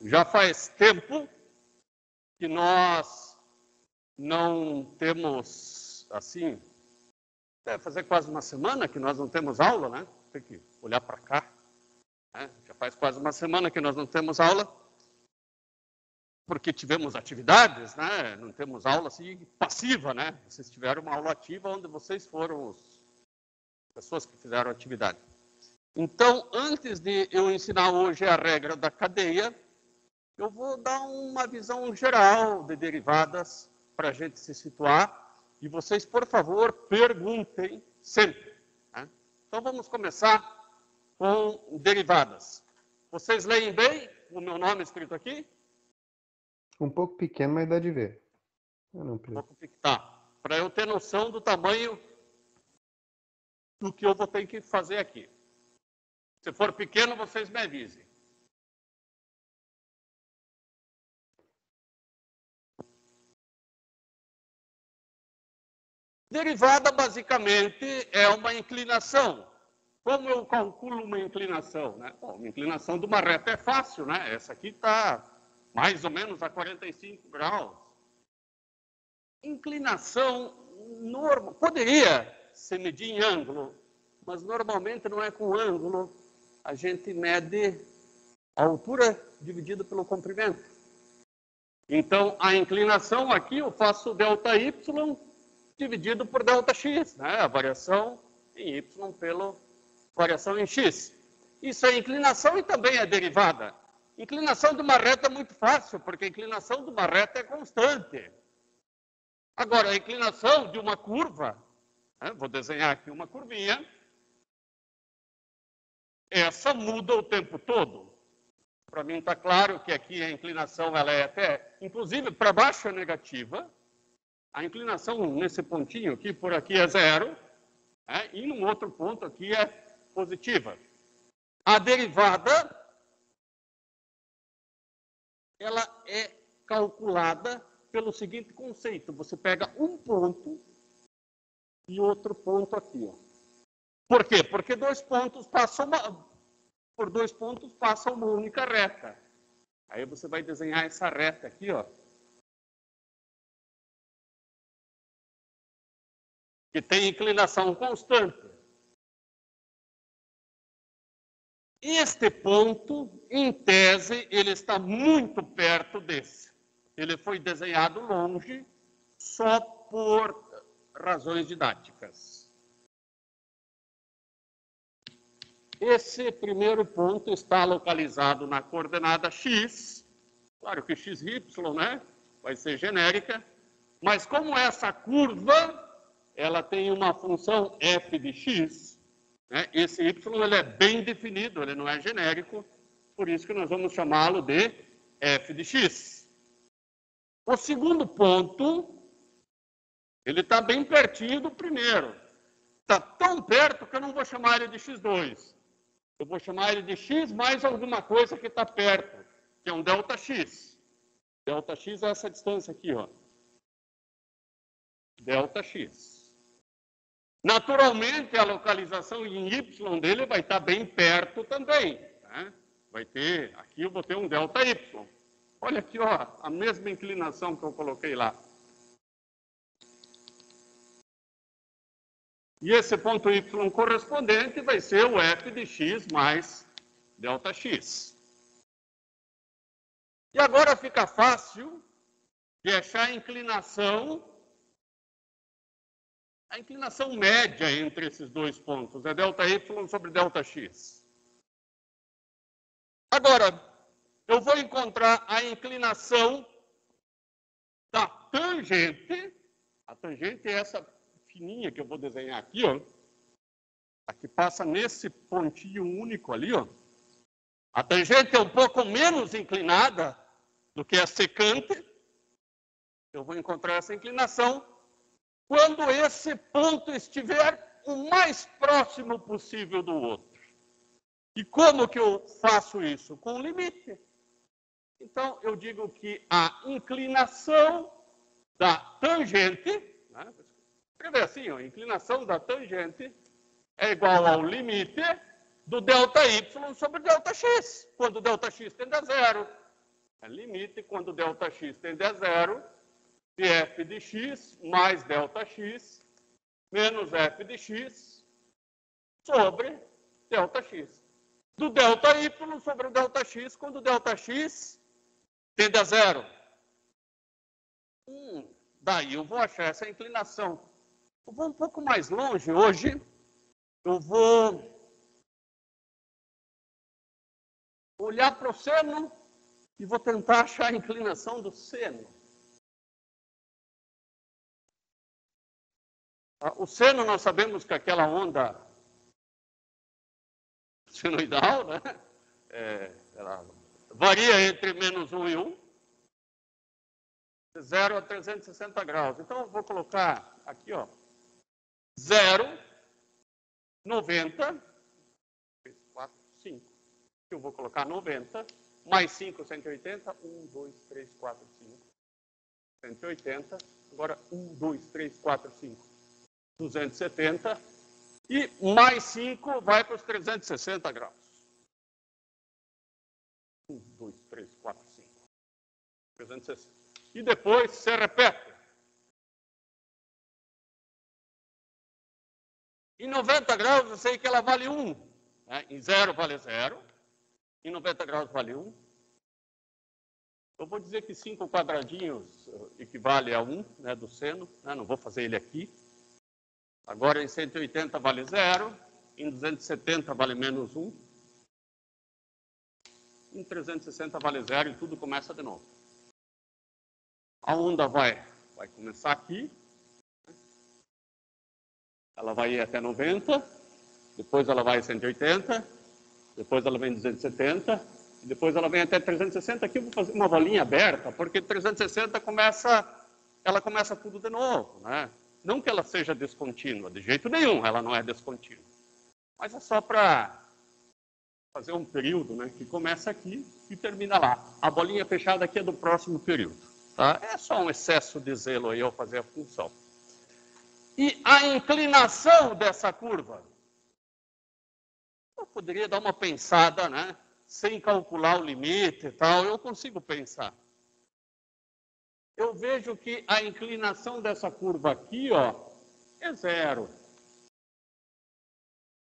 Já faz tempo que nós não temos, assim, deve fazer quase uma semana que nós não temos aula, né? Tem que olhar para cá. Né? Já faz quase uma semana que nós não temos aula, porque tivemos atividades, né? Não temos aula assim passiva, né? Vocês tiveram uma aula ativa onde vocês foram as pessoas que fizeram atividade. Então, antes de eu ensinar hoje a regra da cadeia, eu vou dar uma visão geral de derivadas para a gente se situar. E vocês, por favor, perguntem sempre. Né? Então, vamos começar com derivadas. Vocês leem bem o meu nome escrito aqui? Um pouco pequeno, mas dá de ver. Tá. Para eu ter noção do tamanho do que eu vou ter que fazer aqui. Se for pequeno, vocês me avisem. Derivada, basicamente, é uma inclinação. Como eu calculo uma inclinação? Né? Bom, uma inclinação de uma reta é fácil, né? Essa aqui está mais ou menos a 45 graus. Inclinação normal, poderia se medir em ângulo, mas normalmente não é com ângulo. A gente mede a altura dividida pelo comprimento. Então, a inclinação aqui eu faço ΔY dividido por ΔX, né? A variação em Y pela variação em X. Isso é inclinação e também é derivada. Inclinação de uma reta é muito fácil, porque a inclinação de uma reta é constante. Agora, a inclinação de uma curva, né? Vou desenhar aqui uma curvinha, essa muda o tempo todo. Para mim está claro que aqui a inclinação ela é até, inclusive para baixo é negativa. A inclinação nesse pontinho aqui, por aqui é zero, né? E num outro ponto aqui é positiva. A derivada, ela é calculada pelo seguinte conceito. Você pega um ponto e outro ponto aqui. Ó. Por quê? Porque por dois pontos passa uma única reta. Aí você vai desenhar essa reta aqui, ó. Que tem inclinação constante. Este ponto, em tese, ele está muito perto desse. Ele foi desenhado longe só por razões didáticas. Esse primeiro ponto está localizado na coordenada x. Claro que xy, né, vai ser genérica. Mas como essa curva, ela tem uma função f de x, né, esse y ele é bem definido, ele não é genérico. Por isso que nós vamos chamá-lo de f de x. O segundo ponto, ele está bem pertinho do primeiro. Está tão perto que eu não vou chamar ele de x2. Eu vou chamar ele de x mais alguma coisa que está perto, que é um ΔX. ΔX é essa distância aqui, ó. ΔX. Naturalmente, a localização em y dele vai estar bem perto também. Né? Vai ter, aqui eu vou ter um ΔY. Olha aqui, ó, a mesma inclinação que eu coloquei lá. E esse ponto y correspondente vai ser o f de x mais ΔX. E agora fica fácil de achar a inclinação média entre esses dois pontos. É ΔY sobre ΔX. Agora, eu vou encontrar a inclinação da tangente. A tangente é essa fininha que eu vou desenhar aqui, ó. A que passa nesse pontinho único ali, ó. A tangente é um pouco menos inclinada do que a secante. Eu vou encontrar essa inclinação quando esse ponto estiver o mais próximo possível do outro. E como que eu faço isso? Com limite. Então, eu digo que a inclinação da tangente, né? Escrever assim, ó, a inclinação da tangente é igual ao limite do ΔY sobre ΔX, quando ΔX tende a zero, É limite quando ΔX tende a zero, de f de x mais ΔX menos f de x sobre ΔX. Do ΔY sobre o ΔX quando ΔX tende a zero. Daí eu vou achar essa inclinação. Eu vou um pouco mais longe hoje. Eu vou olhar para o seno e vou tentar achar a inclinação do seno. O seno, nós sabemos que aquela onda senoidal, né? Ela varia entre menos 1 e 1, de 0 a 360 graus. Então, eu vou colocar aqui, ó, 0, 90, 3, 4, 5. Eu vou colocar 90, mais 5, 180, 1, 2, 3, 4, 5, 180. Agora, 1, 2, 3, 4, 5, 270. E mais 5 vai para os 360 graus. 1, 2, 3, 4, 5. 360. E depois se repete. Em 90 graus, eu sei que ela vale 1. Né? Em 0 vale 0. Em 90 graus vale 1. Eu vou dizer que 5 quadradinhos equivale a 1, né, do seno. Né? Não vou fazer ele aqui. Agora em 180 vale 0. Em 270 vale menos 1. Em 360 vale 0 e tudo começa de novo. A onda vai começar aqui. Ela vai ir até 90. Depois ela vai a 180. Depois ela vem 270. E depois ela vem até 360. Aqui eu vou fazer uma bolinha aberta, porque 360 ela começa tudo de novo, né? Não que ela seja descontínua, de jeito nenhum, ela não é descontínua. Mas é só para fazer um período, né, que começa aqui e termina lá. A bolinha fechada aqui é do próximo período. Tá? É só um excesso de zelo aí ao fazer a função. E a inclinação dessa curva? Eu poderia dar uma pensada, né, sem calcular o limite e tal, eu consigo pensar. Eu vejo que a inclinação dessa curva aqui, ó, é 0.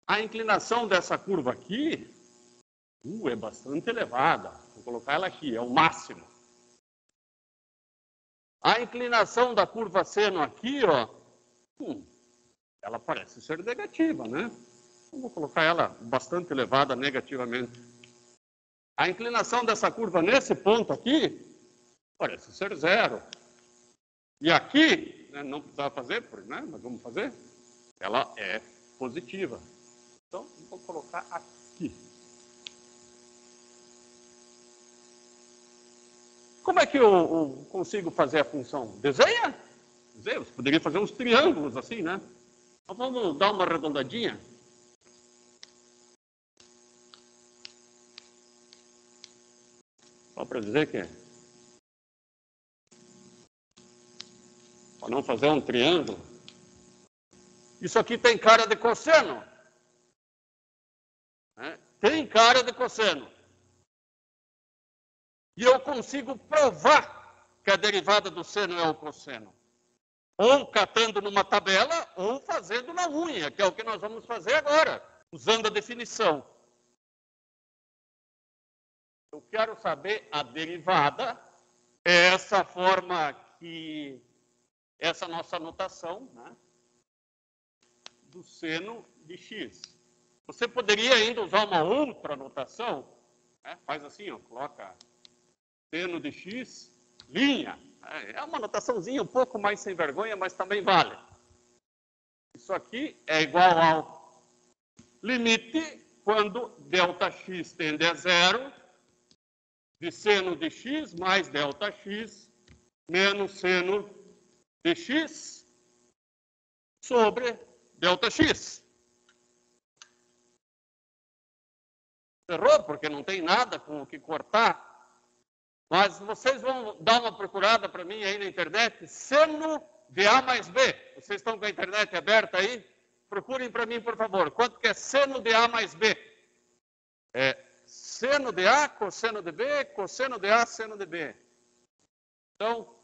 A inclinação dessa curva aqui é bastante elevada. Vou colocar ela aqui, é o máximo. A inclinação da curva seno aqui, ó, ela parece ser negativa, né? Eu vou colocar ela bastante elevada negativamente. A inclinação dessa curva nesse ponto aqui parece ser 0. E aqui, né, não precisava fazer, né, mas vamos fazer, ela é positiva. Então, vou colocar aqui. Como é que eu consigo fazer a função? Desenha? Desenha. Você poderia fazer uns triângulos assim, né? Então, vamos dar uma arredondadinha. Só para dizer que para não fazer um triângulo. Isso aqui tem cara de cosseno. Né? Tem cara de cosseno. E eu consigo provar que a derivada do seno é o cosseno. Ou catando numa tabela, ou fazendo na unha, que é o que nós vamos fazer agora, usando a definição. Eu quero saber a derivada, é essa forma que, essa nossa notação, né, do seno de x. Você poderia ainda usar uma outra notação, né, faz assim, ó, coloca seno de x, linha. É uma notaçãozinha um pouco mais sem vergonha, mas também vale. Isso aqui é igual ao limite quando ΔX tende a 0 de seno de x mais ΔX menos seno de x sobre ΔX. Errou, porque não tem nada com o que cortar. Mas vocês vão dar uma procurada para mim aí na internet, seno de A mais B. Vocês estão com a internet aberta aí? Procurem para mim, por favor. Quanto que é seno de A mais B? É seno de A, cosseno de B, cosseno de A, seno de B. Então,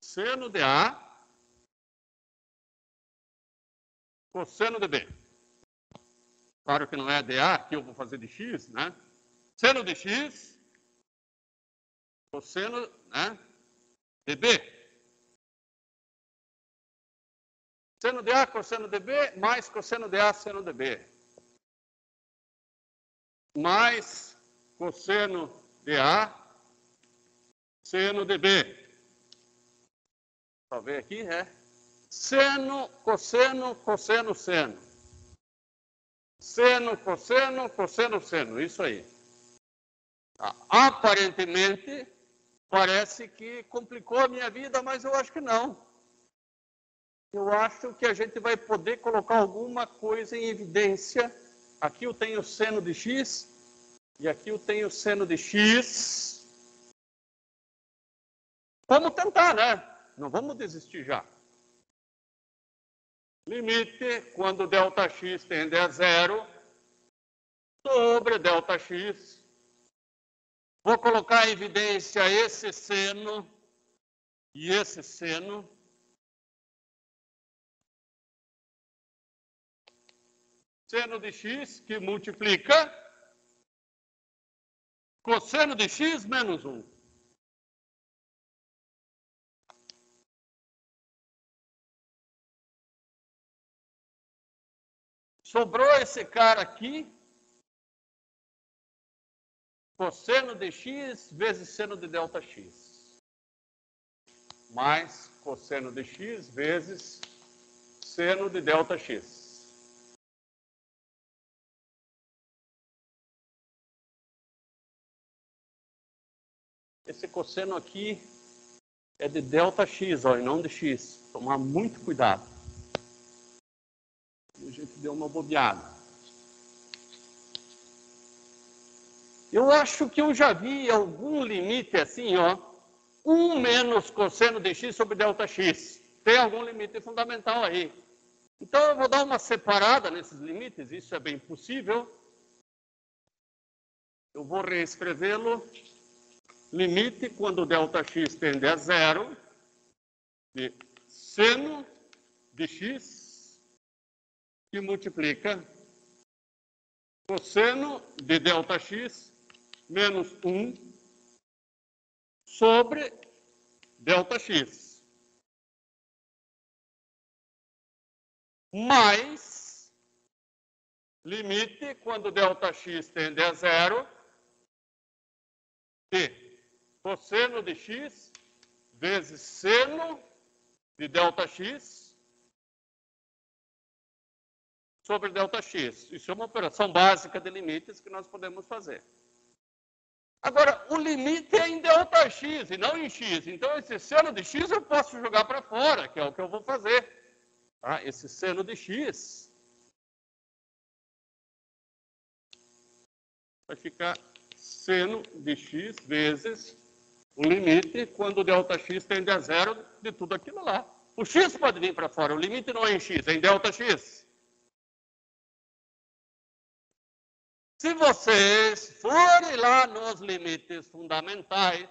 seno de A, cosseno de B. Claro que não é de A, aqui eu vou fazer de X, né? Seno de X, cosseno, né, de B. Seno de A, cosseno de B, mais cosseno de A, seno de B. Mais cosseno de A, seno de B. Só ver aqui, seno, cosseno, cosseno, seno. Seno, cosseno, cosseno, seno. Isso aí. Aparentemente, parece que complicou a minha vida, mas eu acho que não. Eu acho que a gente vai poder colocar alguma coisa em evidência. Aqui eu tenho seno de x e aqui eu tenho seno de x. Vamos tentar, né? Não vamos desistir já. Limite quando ΔX tende a zero sobre ΔX. Vou colocar em evidência esse seno e esse seno. Seno de x que multiplica cosseno de x menos 1. Sobrou esse cara aqui, cosseno de x vezes seno de ΔX. Mais cosseno de x vezes seno de ΔX. Esse cosseno aqui é de ΔX, ó, e não de x. Tomar muito cuidado. A gente deu uma bobeada. Eu acho que eu já vi algum limite assim, ó. 1 menos cosseno de x sobre ΔX. Tem algum limite fundamental aí. Então eu vou dar uma separada nesses limites, isso é bem possível. Eu vou reescrevê-lo. Limite quando ΔX tende a zero de seno de x que multiplica cosseno de ΔX menos 1 sobre ΔX. Mais limite quando ΔX tende a zero de cosseno de x vezes seno de ΔX sobre ΔX. Isso é uma operação básica de limites que nós podemos fazer. Agora, o limite é em ΔX e não em x. Então, esse seno de x eu posso jogar para fora, que é o que eu vou fazer. Tá? Esse seno de x vai ficar seno de x vezes o limite quando ΔX tende a zero de tudo aquilo lá. O x pode vir para fora, o limite não é em x, é em ΔX. Se vocês forem lá nos limites fundamentais,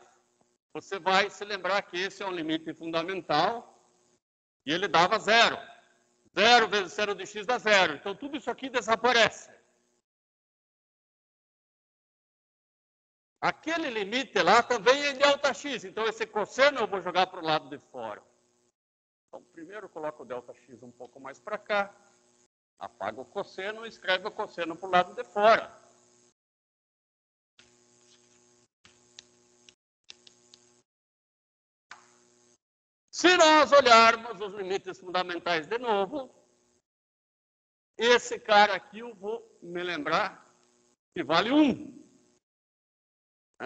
você vai se lembrar que esse é um limite fundamental e ele dava zero. Zero vezes seno de x dá zero. Então, tudo isso aqui desaparece. Aquele limite lá também é em ΔX. Então, esse cosseno eu vou jogar para o lado de fora. Então, primeiro eu coloco o ΔX um pouco mais para cá. Apaga o cosseno e escreve o cosseno para o lado de fora. Se nós olharmos os limites fundamentais de novo, esse cara aqui eu vou me lembrar que vale 1.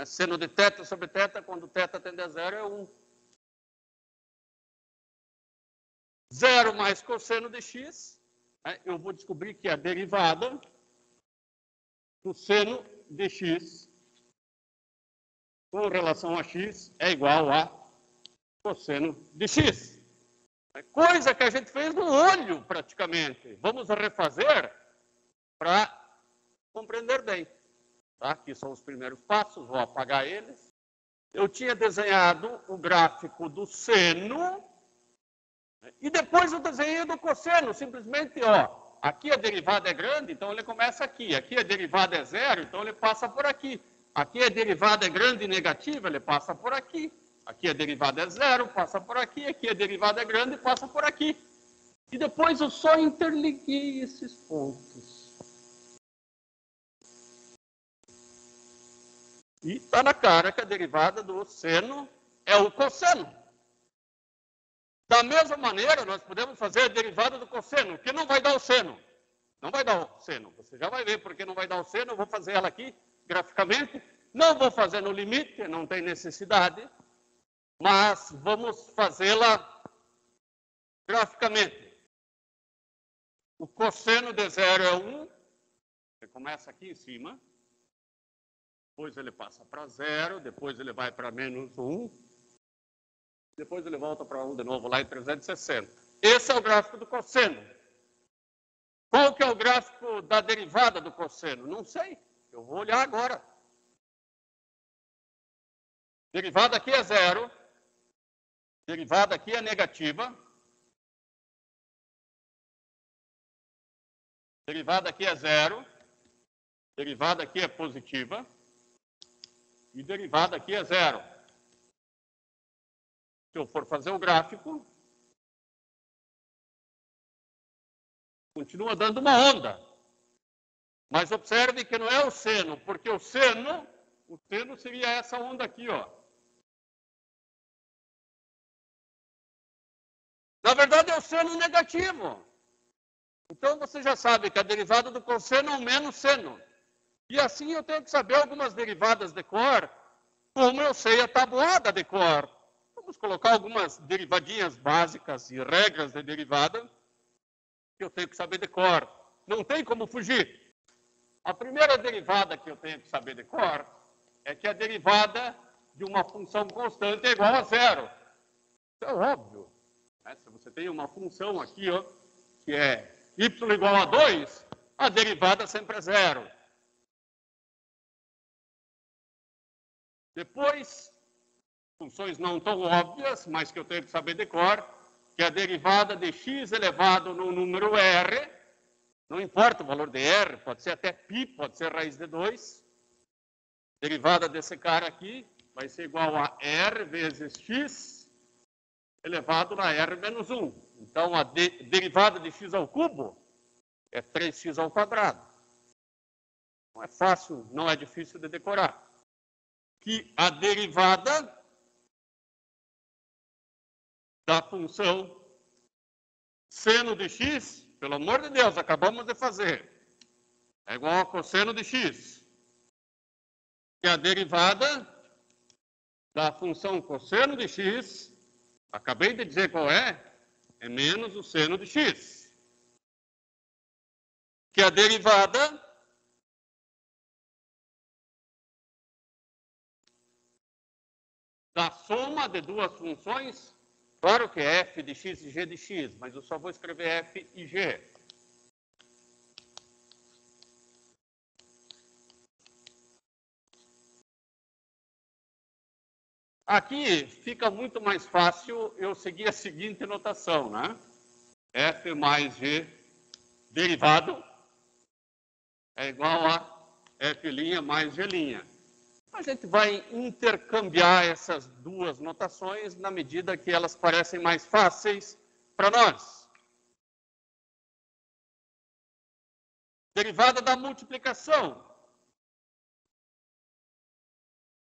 Seno de θ sobre θ, quando θ tende a zero, é 1. 0 mais cosseno de x, eu vou descobrir que a derivada do seno de x com relação a x é igual a cosseno de x. Coisa que a gente fez no olho, praticamente. Vamos refazer? para compreender bem. Tá? Aqui são os primeiros passos, vou apagar eles. Eu tinha desenhado o gráfico do seno e depois eu desenhei do cosseno, simplesmente, ó, aqui a derivada é grande, então ele começa aqui. Aqui a derivada é zero, então ele passa por aqui. Aqui a derivada é grande e negativa, ele passa por aqui. Aqui a derivada é zero, passa por aqui. Aqui a derivada é grande, passa por aqui. E depois eu só interliguei esses pontos. E está na cara que a derivada do seno é o cosseno. Da mesma maneira, nós podemos fazer a derivada do cosseno, que não vai dar o seno. Não vai dar o seno. Você já vai ver porque não vai dar o seno. Eu vou fazer ela aqui, graficamente. Não vou fazer no limite, não tem necessidade. Mas vamos fazê-la graficamente. O cosseno de zero é 1. Ele começa aqui em cima. Depois ele passa para zero. Depois ele vai para menos 1. Depois ele volta para 1 de novo, lá em 360. Esse é o gráfico do cosseno. Qual que é o gráfico da derivada do cosseno? Não sei. Eu vou olhar agora. Derivada aqui é zero. Derivada aqui é negativa. Derivada aqui é zero. Derivada aqui é positiva. E derivada aqui é zero. Se eu for fazer o gráfico, continua dando uma onda. Mas observe que não é o seno, porque o seno seria essa onda aqui, ó. Na verdade, é o seno negativo. Então, você já sabe que a derivada do cosseno é o menos seno. E assim eu tenho que saber algumas derivadas de cor, como eu sei a tabuada de cor. Vamos colocar algumas derivadinhas básicas e regras de derivada que eu tenho que saber de cor. Não tem como fugir. A primeira derivada que eu tenho que saber de cor é que a derivada de uma função constante é igual a zero. Isso é óbvio. Se você tem uma função aqui, ó, que é y igual a 2, a derivada sempre é zero. Depois, funções não tão óbvias, mas que eu tenho que saber de cor, que a derivada de x elevado no número r, não importa o valor de r, pode ser até π, pode ser raiz de 2. Derivada desse cara aqui vai ser igual a r vezes x elevado na r menos 1. Então, a derivada de x ao cubo é 3x ao quadrado. Não é fácil, não é difícil de decorar. Que a derivada da função seno de x, pelo amor de Deus, acabamos de fazer, é igual a cosseno de x. Que a derivada da função cosseno de x, acabei de dizer qual é menos o seno de x. Que a derivada da soma de duas funções, claro que é f de x e g de x, mas eu só vou escrever f e g. Aqui fica muito mais fácil eu seguir a seguinte notação, né? F mais G derivado é igual a F' mais G'. A gente vai intercambiar essas duas notações na medida que elas parecem mais fáceis para nós. Derivada da multiplicação.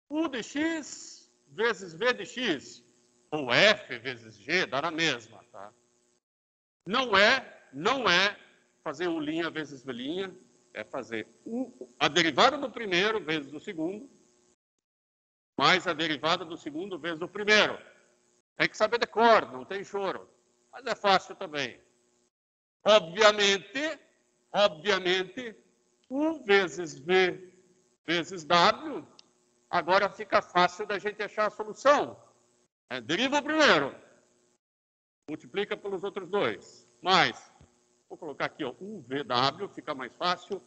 U de x vezes v de x, ou f vezes g, dá na mesma, tá? Não é fazer u' vezes v', é fazer a derivada do primeiro vezes do segundo, mais a derivada do segundo vezes do primeiro. Tem que saber de cor, não tem choro. Mas é fácil também. Obviamente, u vezes v vezes w, agora fica fácil da gente achar a solução. Deriva o primeiro. Multiplica pelos outros dois. Mais Vou colocar aqui, ó, 1VW, fica mais fácil,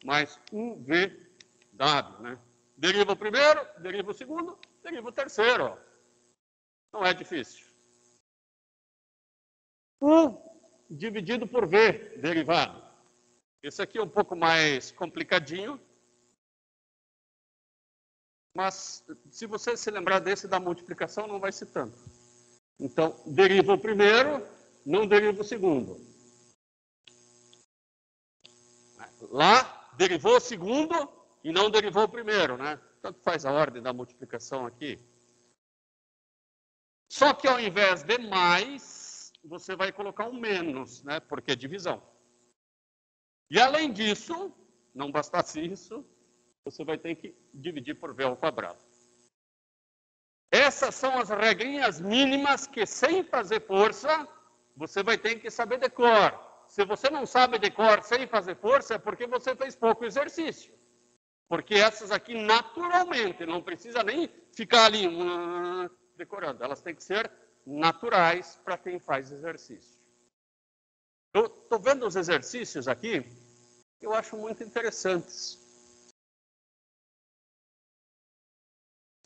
mais 1VW, né? Deriva o primeiro, deriva o segundo, deriva o terceiro, ó. Não é difícil. 1 dividido por V, derivado. Esse aqui é um pouco mais complicadinho, mas se você se lembrar desse da multiplicação, não vai ser tanto. Então, deriva o primeiro, não deriva o segundo. Lá, derivou o segundo e não derivou o primeiro, né? Tanto faz a ordem da multiplicação aqui. Só que ao invés de mais, você vai colocar um menos, né? Porque é divisão. E além disso, não bastasse isso, você vai ter que dividir por V ao quadrado. Essas são as regrinhas mínimas que, sem fazer força, você vai ter que saber de cor. Se você não sabe de cor sem fazer força, é porque você fez pouco exercício. Porque essas aqui, naturalmente, não precisa nem ficar ali decorando. Elas têm que ser naturais para quem faz exercício. Eu estou vendo os exercícios aqui, eu acho muito interessantes.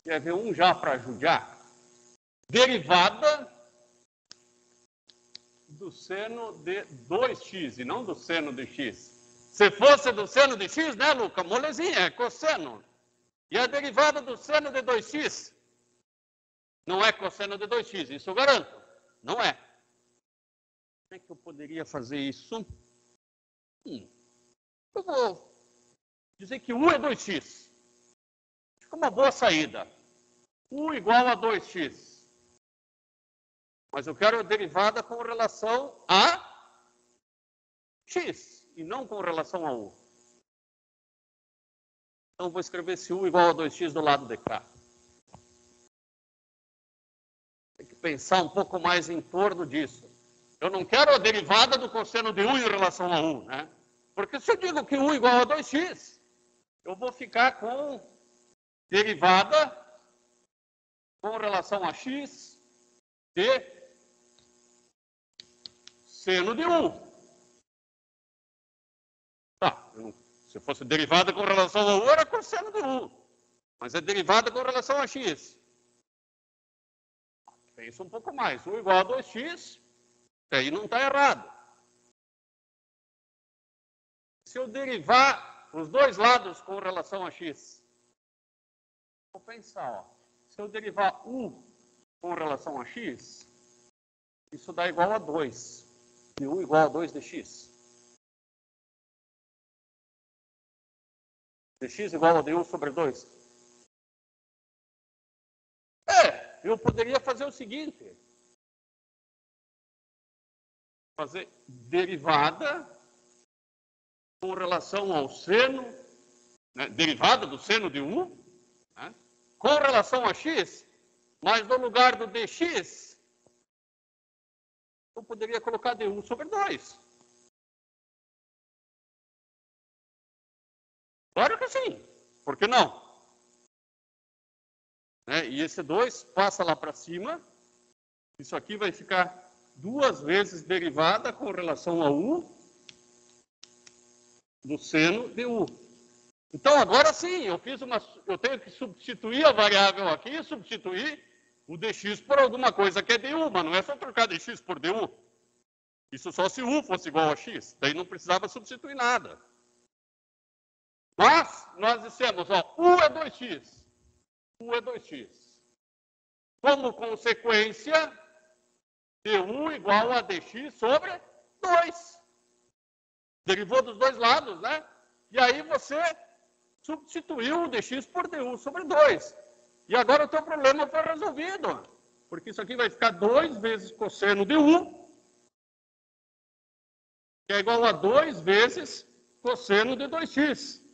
Quer ver um já para judiar? Derivada do seno de 2x e não do seno de x. Se fosse do seno de x, né, Luca? Molezinha, é cosseno. E a derivada do seno de 2x não é cosseno de 2x, isso eu garanto. Não é. Como é que eu poderia fazer isso? Eu vou dizer que U é 2x. Fica uma boa saída. U igual a 2x. Mas eu quero a derivada com relação a x e não com relação a U. Então, vou escrever esse U igual a 2x do lado de cá. Tem que pensar um pouco mais em torno disso. Eu não quero a derivada do cosseno de U em relação a U, né? Porque se eu digo que U igual a 2x, eu vou ficar com derivada com relação a x de seno de U. Tá, se fosse derivada com relação a U, era cosseno de U. Mas é derivada com relação a x. Pensa um pouco mais. U igual a 2x, aí não está errado. Se eu derivar os dois lados com relação a x, vou pensar, ó. Se eu derivar U com relação a x, isso dá igual a 2. E U igual a 2 de x. Dx igual a du sobre 2. Eu poderia fazer o seguinte. Fazer derivada com relação ao seno, né, derivada do seno de U, né, com relação a x, mas no lugar do dx, eu poderia colocar du sobre 2. Claro que sim. Por que não? E esse 2 passa lá para cima. Isso aqui vai ficar 2 vezes derivada com relação a U do seno de U. Então, agora sim, eu tenho que substituir a variável aqui e substituir o dx por alguma coisa que é du, mas não é só trocar dx por du. Isso só se U fosse igual a x, daí não precisava substituir nada. Mas, nós dissemos, ó, U é 2x. U é 2x. Como consequência, du igual a dx sobre 2. Derivou dos dois lados, né? E aí você substituiu o dx por du sobre 2. E agora o teu problema foi resolvido. Porque isso aqui vai ficar 2 vezes cosseno de U, que é igual a 2 vezes cosseno de 2x.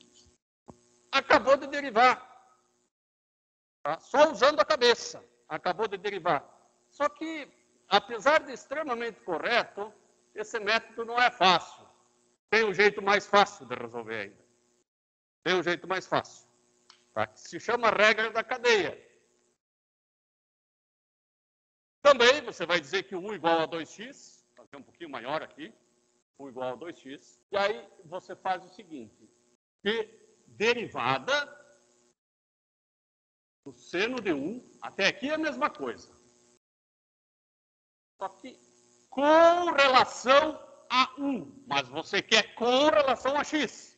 Acabou de derivar. Tá? Só usando a cabeça. Acabou de derivar. Só que, apesar de extremamente correto, esse método não é fácil. Tem um jeito mais fácil de resolver ainda. Tem um jeito mais fácil. Tá? Que se chama regra da cadeia. Também você vai dizer que U igual a 2x. Vou fazer um pouquinho maior aqui. U igual a 2x. E aí você faz o seguinte, que derivada do seno de U, até aqui é a mesma coisa. Só que com relação a 1, mas você quer com relação a x.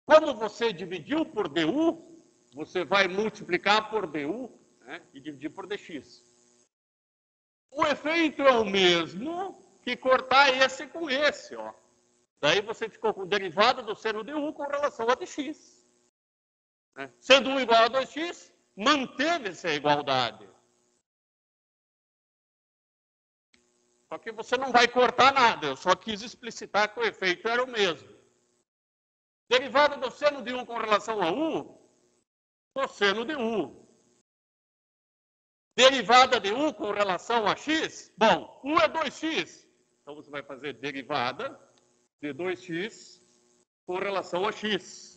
Como você dividiu por du, você vai multiplicar por du, né, e dividir por dx. O efeito é o mesmo que cortar esse com esse, ó. Daí você ficou com derivada do seno de u com relação a dx. Né? Sendo 1 igual a 2x, manteve-se a igualdade. Só que você não vai cortar nada, eu só quis explicitar que o efeito era o mesmo. Derivada do seno de 1 com relação a u, cosseno de u. Derivada de u com relação a x, bom, u é 2x. Então você vai fazer derivada de 2x com relação a x.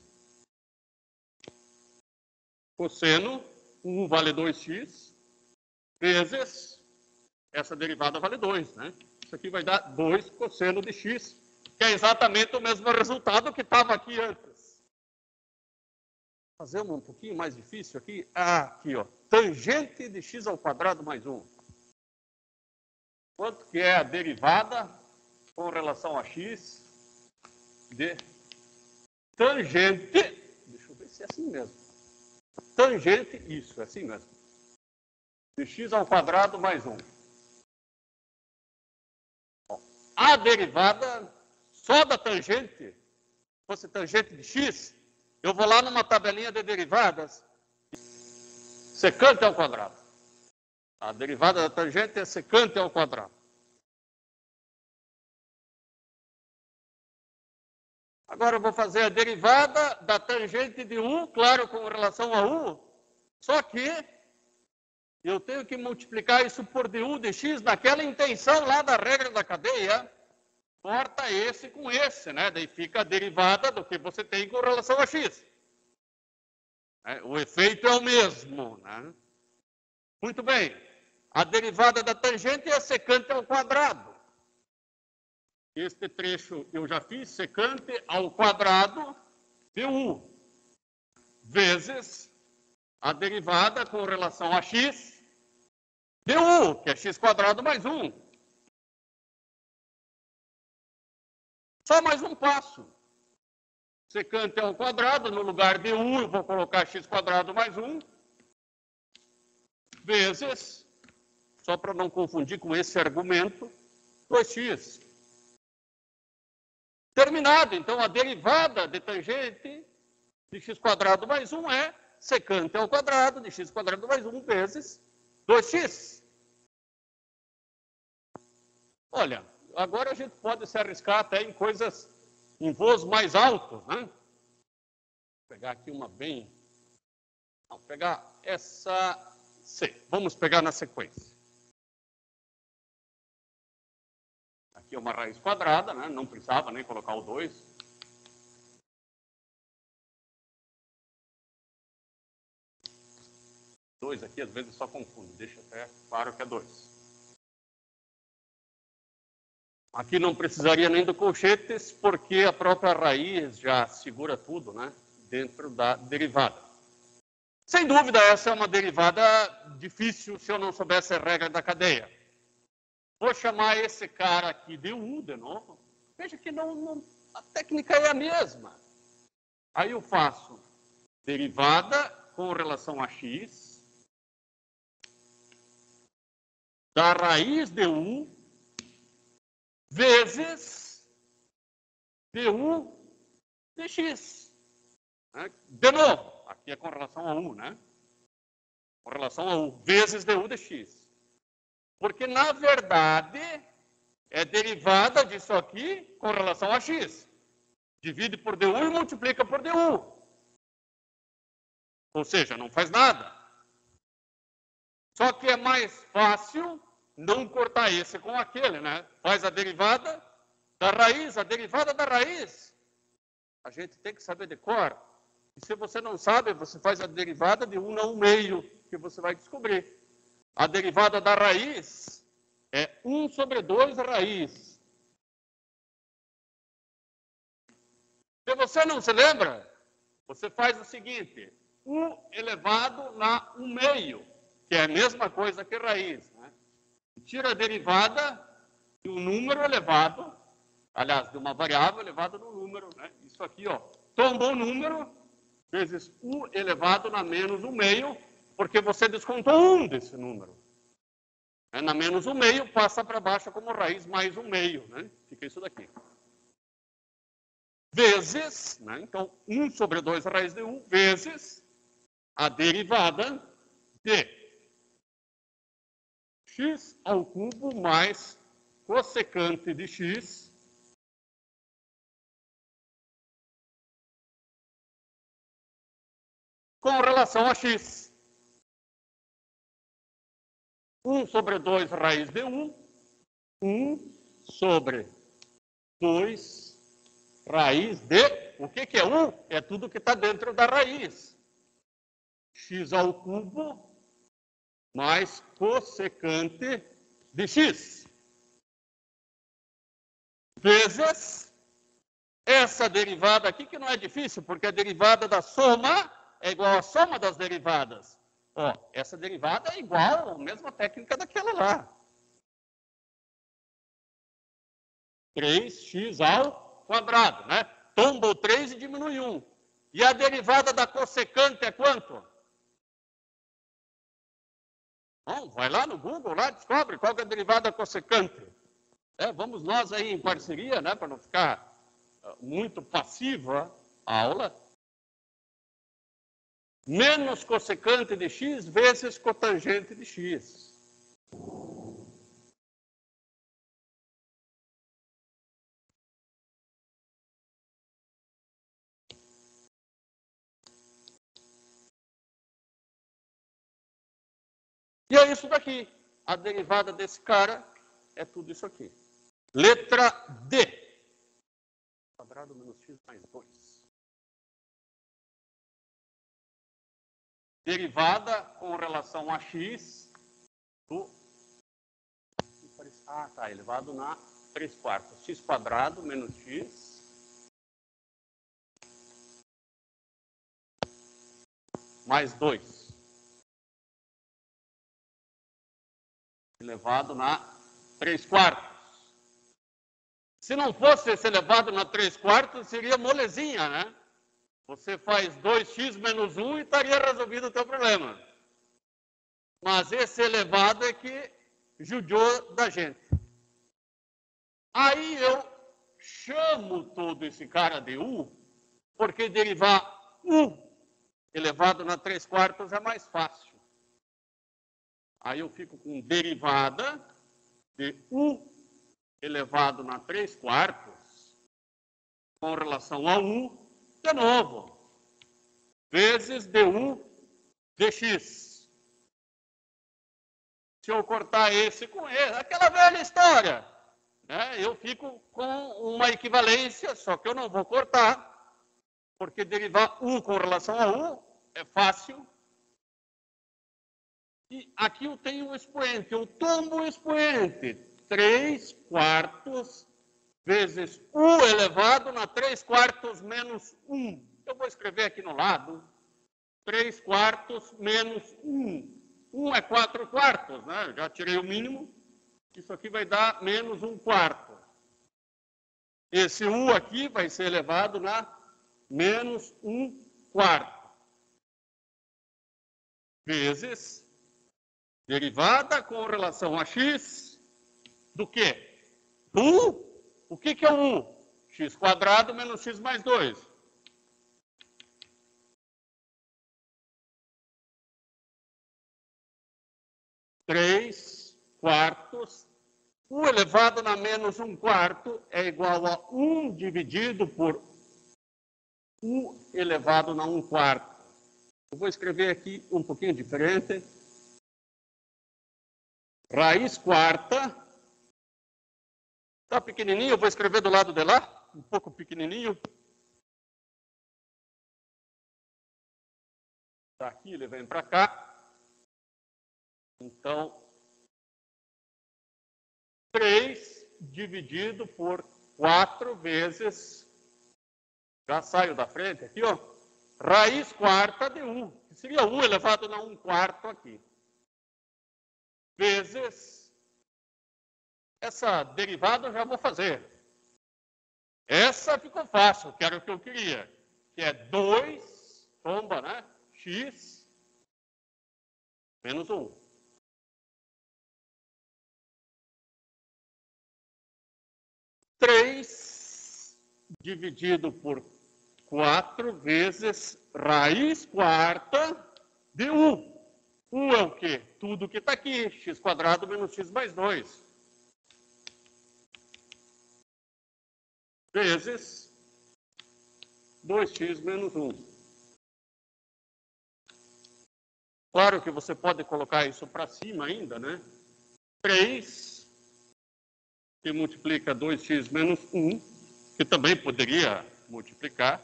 Cosseno, u vale 2x, vezes essa derivada vale 2, né? Isso aqui vai dar 2 cosseno de x, que é exatamente o mesmo resultado que estava aqui antes. Fazer um pouquinho mais difícil aqui. Ah, aqui, ó. Tangente de x ao quadrado mais 1. Quanto que é a derivada com relação a x de tangente? Deixa eu ver se é assim mesmo. Tangente, isso, é assim mesmo. De x ao quadrado mais 1. A derivada só da tangente, se fosse tangente de x, eu vou lá numa tabelinha de derivadas, secante ao quadrado. A derivada da tangente é secante ao quadrado. Agora eu vou fazer a derivada da tangente de u, claro, com relação a u, só que eu tenho que multiplicar isso por du de x naquela intenção lá da regra da cadeia. Corta esse com esse, né? Daí fica a derivada do que você tem com relação a x. O efeito é o mesmo, né? Muito bem. A derivada da tangente é secante ao quadrado. Este trecho eu já fiz, secante ao quadrado de u, vezes a derivada com relação a x de u, que é x quadrado mais 1. Só mais um passo. Secante ao quadrado, no lugar de u, eu vou colocar x quadrado mais 1, vezes, só para não confundir com esse argumento, 2x. Terminado. Então, a derivada de tangente de x quadrado mais 1 é secante ao quadrado de x quadrado mais 1 vezes 2x. Olha, agora a gente pode se arriscar até em coisas, em voos mais altos, né? Vou pegar aqui uma bem... Vou pegar essa C. Vamos pegar na sequência. Aqui é uma raiz quadrada, né? Não precisava nem colocar o 2. Dois aqui, às vezes, só confunde. Deixa até claro que é 2. Aqui não precisaria nem do colchetes, porque a própria raiz já segura tudo, né? Dentro da derivada. Sem dúvida, essa é uma derivada difícil se eu não soubesse a regra da cadeia. Vou chamar esse cara aqui de u de novo. Veja que a técnica é a mesma. Aí eu faço derivada com relação a x da raiz de u vezes du de x. De novo, aqui é com relação a u, né? Com relação a u, vezes du de x. Porque, na verdade, é derivada disso aqui com relação a x. Divide por du e multiplica por du. Ou seja, não faz nada. Só que é mais fácil não cortar esse com aquele, né? Faz a derivada da raiz, a derivada da raiz. A gente tem que saber de cor. E se você não sabe, você faz a derivada de 1 a 1 meio, que você vai descobrir. A derivada da raiz é 1 sobre 2 raiz Se você não se lembra, você faz o seguinte, u elevado na 1/2, que é a mesma coisa que raiz, né? Tira a derivada de um número elevado, aliás, de uma variável elevada no número, né? Isso aqui, ó, tombou o número, vezes u elevado na menos 1/2, porque você descontou 1 desse número. Na menos 1/2 passa para baixo como raiz mais 1/2, né? Fica isso daqui. Vezes, né? Então, 1 sobre 2 raiz de 1, vezes a derivada de x ao cubo mais cossecante de x com relação a x. 1 sobre 2 raiz de 1, 1 sobre 2 raiz de... O que é 1? É tudo que está dentro da raiz. X ao cubo mais cossecante de x. Vezes essa derivada aqui, que não é difícil, porque a derivada da soma é igual à soma das derivadas. Ó, essa derivada é igual à mesma técnica daquela lá. 3x ao quadrado, né? Tomba o 3 e diminui 1. E a derivada da cossecante é quanto? Bom, vai lá no Google, lá descobre qual que é a derivada da cossecante. Vamos nós aí em parceria, né, para não ficar muito passiva a aula. Menos cossecante de x vezes cotangente de x. E é isso daqui. A derivada desse cara é tudo isso aqui. Letra D. Quadrado menos x mais 2. Derivada com relação a x do... Ah, tá, elevado na 3/4. X quadrado menos x mais 2. Elevado na 3/4. Se não fosse esse elevado na 3/4, seria molezinha, né? Você faz 2x menos 1 e estaria resolvido o teu problema. Mas esse elevado é que judiou da gente. Aí eu chamo todo esse cara de u, porque derivar u elevado na 3/4 é mais fácil. Aí eu fico com derivada de u elevado na 3/4 com relação a u, de novo, vezes du dx. Se eu cortar esse com esse, aquela velha história, né? Eu fico com uma equivalência, só que eu não vou cortar, porque derivar u com relação a u é fácil. E aqui eu tenho o expoente, eu tombo o expoente, 3/4 vezes u elevado na 3/4 menos 1. Eu vou escrever aqui no lado, 3/4 menos 1. 1 é 4/4, né? Já tirei o mínimo. Isso aqui vai dar menos 1/4. Esse u aqui vai ser elevado na menos 1/4. Vezes derivada com relação a x do quê? Do u. O que é o u? X quadrado menos x mais 2. Três quartos. U elevado na menos 1/4 é igual a 1 dividido por u elevado na 1/4. Eu vou escrever aqui um pouquinho diferente. Raiz quarta. Está pequenininho, eu vou escrever do lado de lá. Um pouco pequenininho. Daqui ele vem para cá. Então, 3 dividido por 4 vezes Já saio da frente aqui, ó. Raiz quarta de U, que seria U elevado a 1/4 aqui. Vezes, essa derivada eu já vou fazer. Essa ficou fácil, que era o que eu queria. Que é 2, tomba, né? X menos 1. Três dividido por 4 vezes raiz quarta de U. U é o quê? Tudo que está aqui. X² menos x mais 2. Vezes 2x menos 1. Claro que você pode colocar isso para cima ainda, né? 3, que multiplica 2x menos 1, que também poderia multiplicar,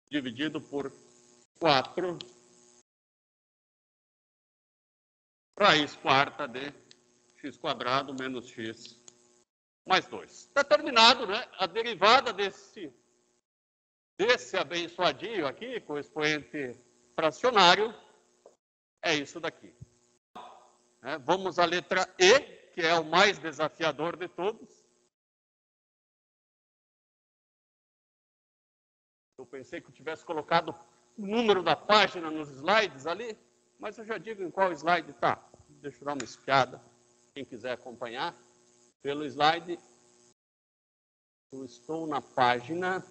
dividido por 4 raiz quarta de x² menos x mais 2. Está terminado, né? A derivada desse abençoadinho aqui, com o expoente fracionário, é isso daqui. Vamos à letra E, que é o mais desafiador de todos. Eu pensei que eu tivesse colocado o número da página nos slides ali, mas eu já digo em qual slide está. Deixa eu dar uma espiada, quem quiser acompanhar. Pelo slide, eu estou na página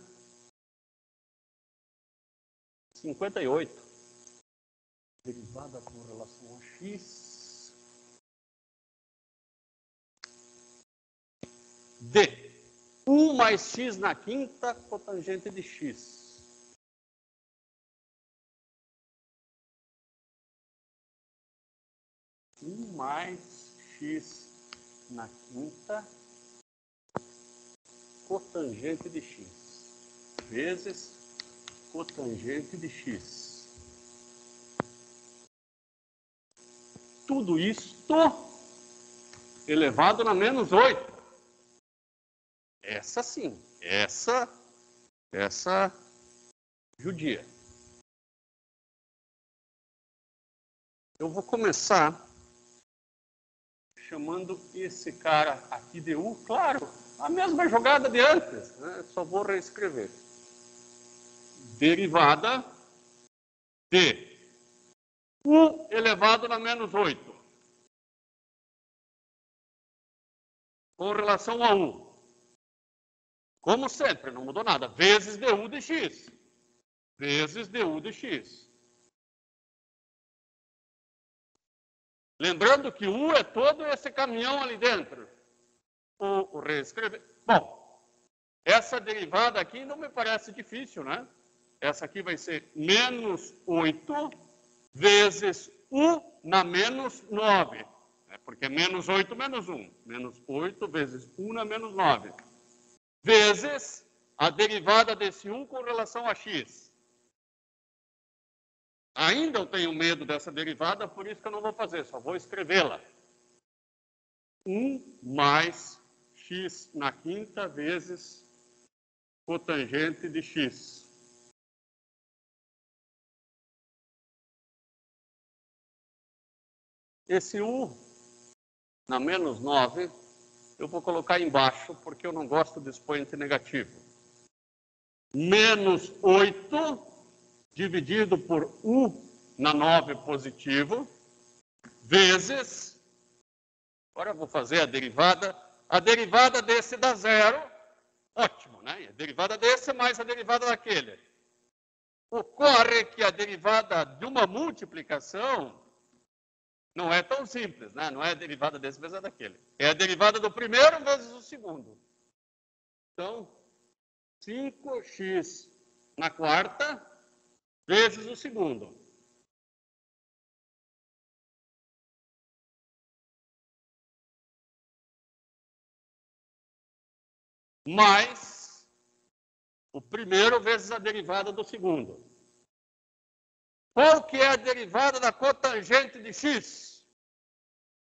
58. Derivada com relação a x. D. 1 mais x na quinta cotangente de x. Mais x na quinta cotangente de x vezes cotangente de x. Tudo isto elevado na menos 8. Essa sim, essa judia. Eu vou começar chamando esse cara aqui de U, claro, a mesma jogada de antes, né? Só vou reescrever. Derivada de U elevado na menos 8. Com relação a U. Como sempre, não mudou nada. Vezes du de x. Vezes du de x. Lembrando que U é todo esse caminhão ali dentro. O reescrever. Bom, essa derivada aqui não me parece difícil, né? Essa aqui vai ser menos 8 vezes U na menos 9. Porque é menos 8 menos 1. Menos 8 vezes U na menos 9. Vezes a derivada desse 1 com relação a x. Ainda eu tenho medo dessa derivada, por isso que eu não vou fazer, só vou escrevê-la. 1 mais x na quinta vezes cotangente de x. Esse U na menos 9, eu vou colocar embaixo, porque eu não gosto de expoente negativo. Menos 8 dividido por U na 9 positivo, vezes, agora eu vou fazer a derivada desse dá 0, ótimo, né? A derivada desse mais a derivada daquele. Ocorre que a derivada de uma multiplicação não é tão simples, né? Não é a derivada desse vezes a daquele. É a derivada do primeiro vezes o segundo. Então, 5x na quarta vezes o segundo. Mais o primeiro vezes a derivada do segundo. Qual que é a derivada da cotangente de x?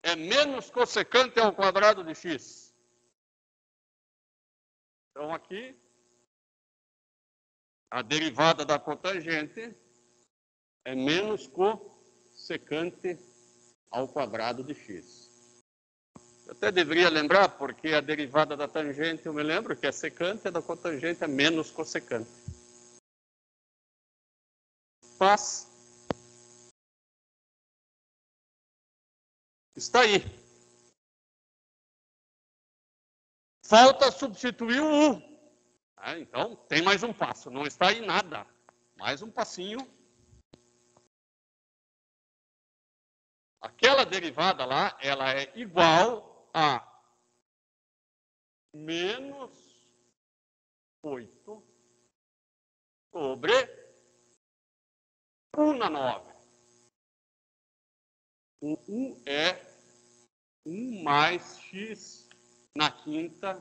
É menos cossecante ao quadrado de x. Então, aqui, a derivada da cotangente é menos cossecante ao quadrado de x. Eu até deveria lembrar, porque a derivada da tangente, eu me lembro que é secante, a da cotangente é menos cossecante. Mas está aí. Falta substituir o u. Então, tem mais um passo. Não está aí nada. Mais um passinho. Aquela derivada lá, ela é igual a menos 8 sobre 1 na 9. O u é 1 mais x na quinta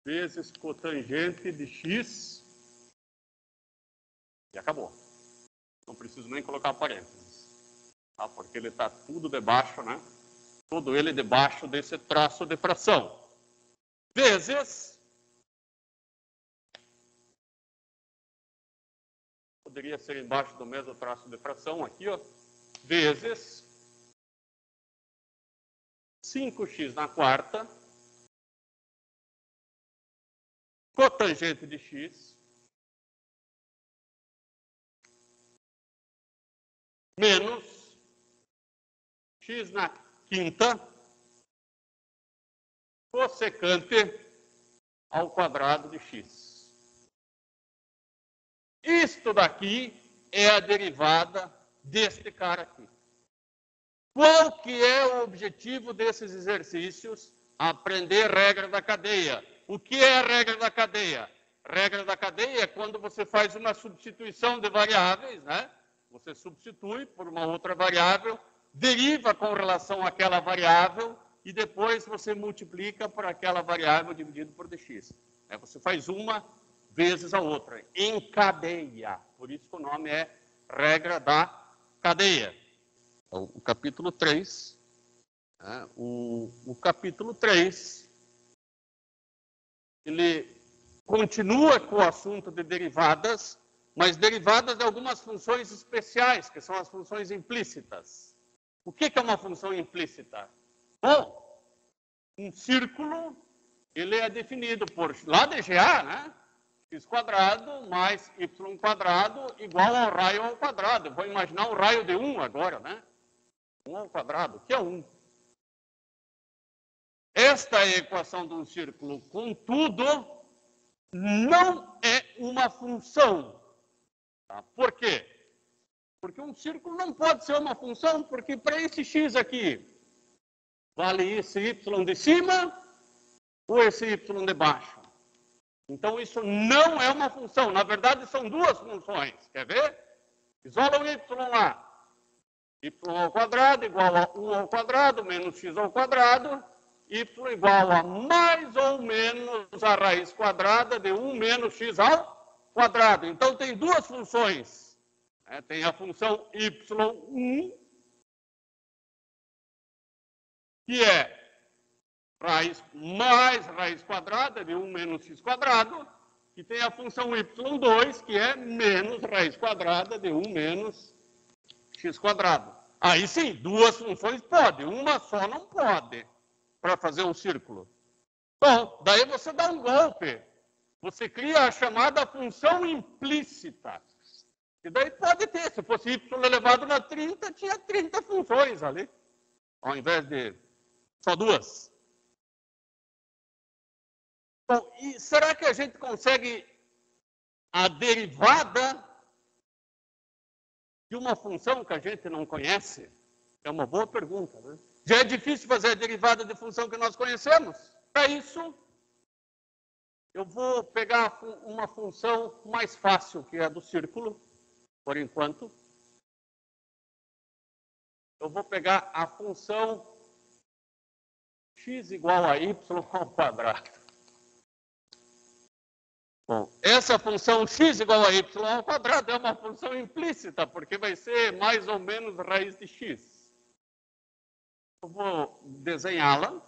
vezes cotangente de x. E acabou. Não preciso nem colocar parênteses. Tá? Porque ele está tudo debaixo, né? Todo ele debaixo desse traço de fração. Vezes. Poderia ser embaixo do mesmo traço de fração aqui, ó. Vezes 5x na quarta. Cotangente de x. Menos x na quinta, cossecante ao quadrado de x. Isto daqui é a derivada deste cara aqui. Qual que é o objetivo desses exercícios? Aprender regra da cadeia. O que é a regra da cadeia? Regra da cadeia é quando você faz uma substituição de variáveis, né? Você substitui por uma outra variável, deriva com relação àquela variável e depois você multiplica por aquela variável dividido por dx. Você faz uma vezes a outra, em cadeia. Por isso que o nome é regra da cadeia. Então, o capítulo 3, né? o capítulo 3, ele continua com o assunto de derivadas, mas derivadas de algumas funções especiais, que são as funções implícitas. O que é uma função implícita? Bom, um círculo, ele é definido por lá DGA, né? X quadrado mais y quadrado igual ao raio ao quadrado. Eu vou imaginar um raio de 1 agora, né? 1 ao quadrado, que é 1. Esta é a equação de um círculo, contudo, não é uma função. Tá? Por quê? Porque um círculo não pode ser uma função, porque para esse x aqui, vale esse y de cima ou esse y de baixo. Então, isso não é uma função. Na verdade, são duas funções. Quer ver? Isola o y lá. Y ao quadrado igual a 1 ao quadrado menos x ao quadrado. Y igual a mais ou menos a raiz quadrada de 1 menos x ao quadrado. Então, tem duas funções. Tem a função y1, que é raiz mais raiz quadrada de 1 menos x quadrado, e tem a função y2, que é menos raiz quadrada de 1 menos x quadrado. Aí sim, duas funções pode, uma só não pode, para fazer um círculo. Bom, daí você dá um golpe. Você cria a chamada função implícita. E daí pode ter, se fosse y elevado na 30, tinha 30 funções ali, ao invés de só duas. Bom, e será que a gente consegue a derivada de uma função que a gente não conhece? É uma boa pergunta, né? Já é difícil fazer a derivada de função que nós conhecemos. Para isso, eu vou pegar uma função mais fácil, que é a do círculo, por enquanto. Eu vou pegar a função x igual a y ao quadrado. Bom, essa função x igual a y ao quadrado é uma função implícita, porque vai ser mais ou menos raiz de x. Eu vou desenhá-la.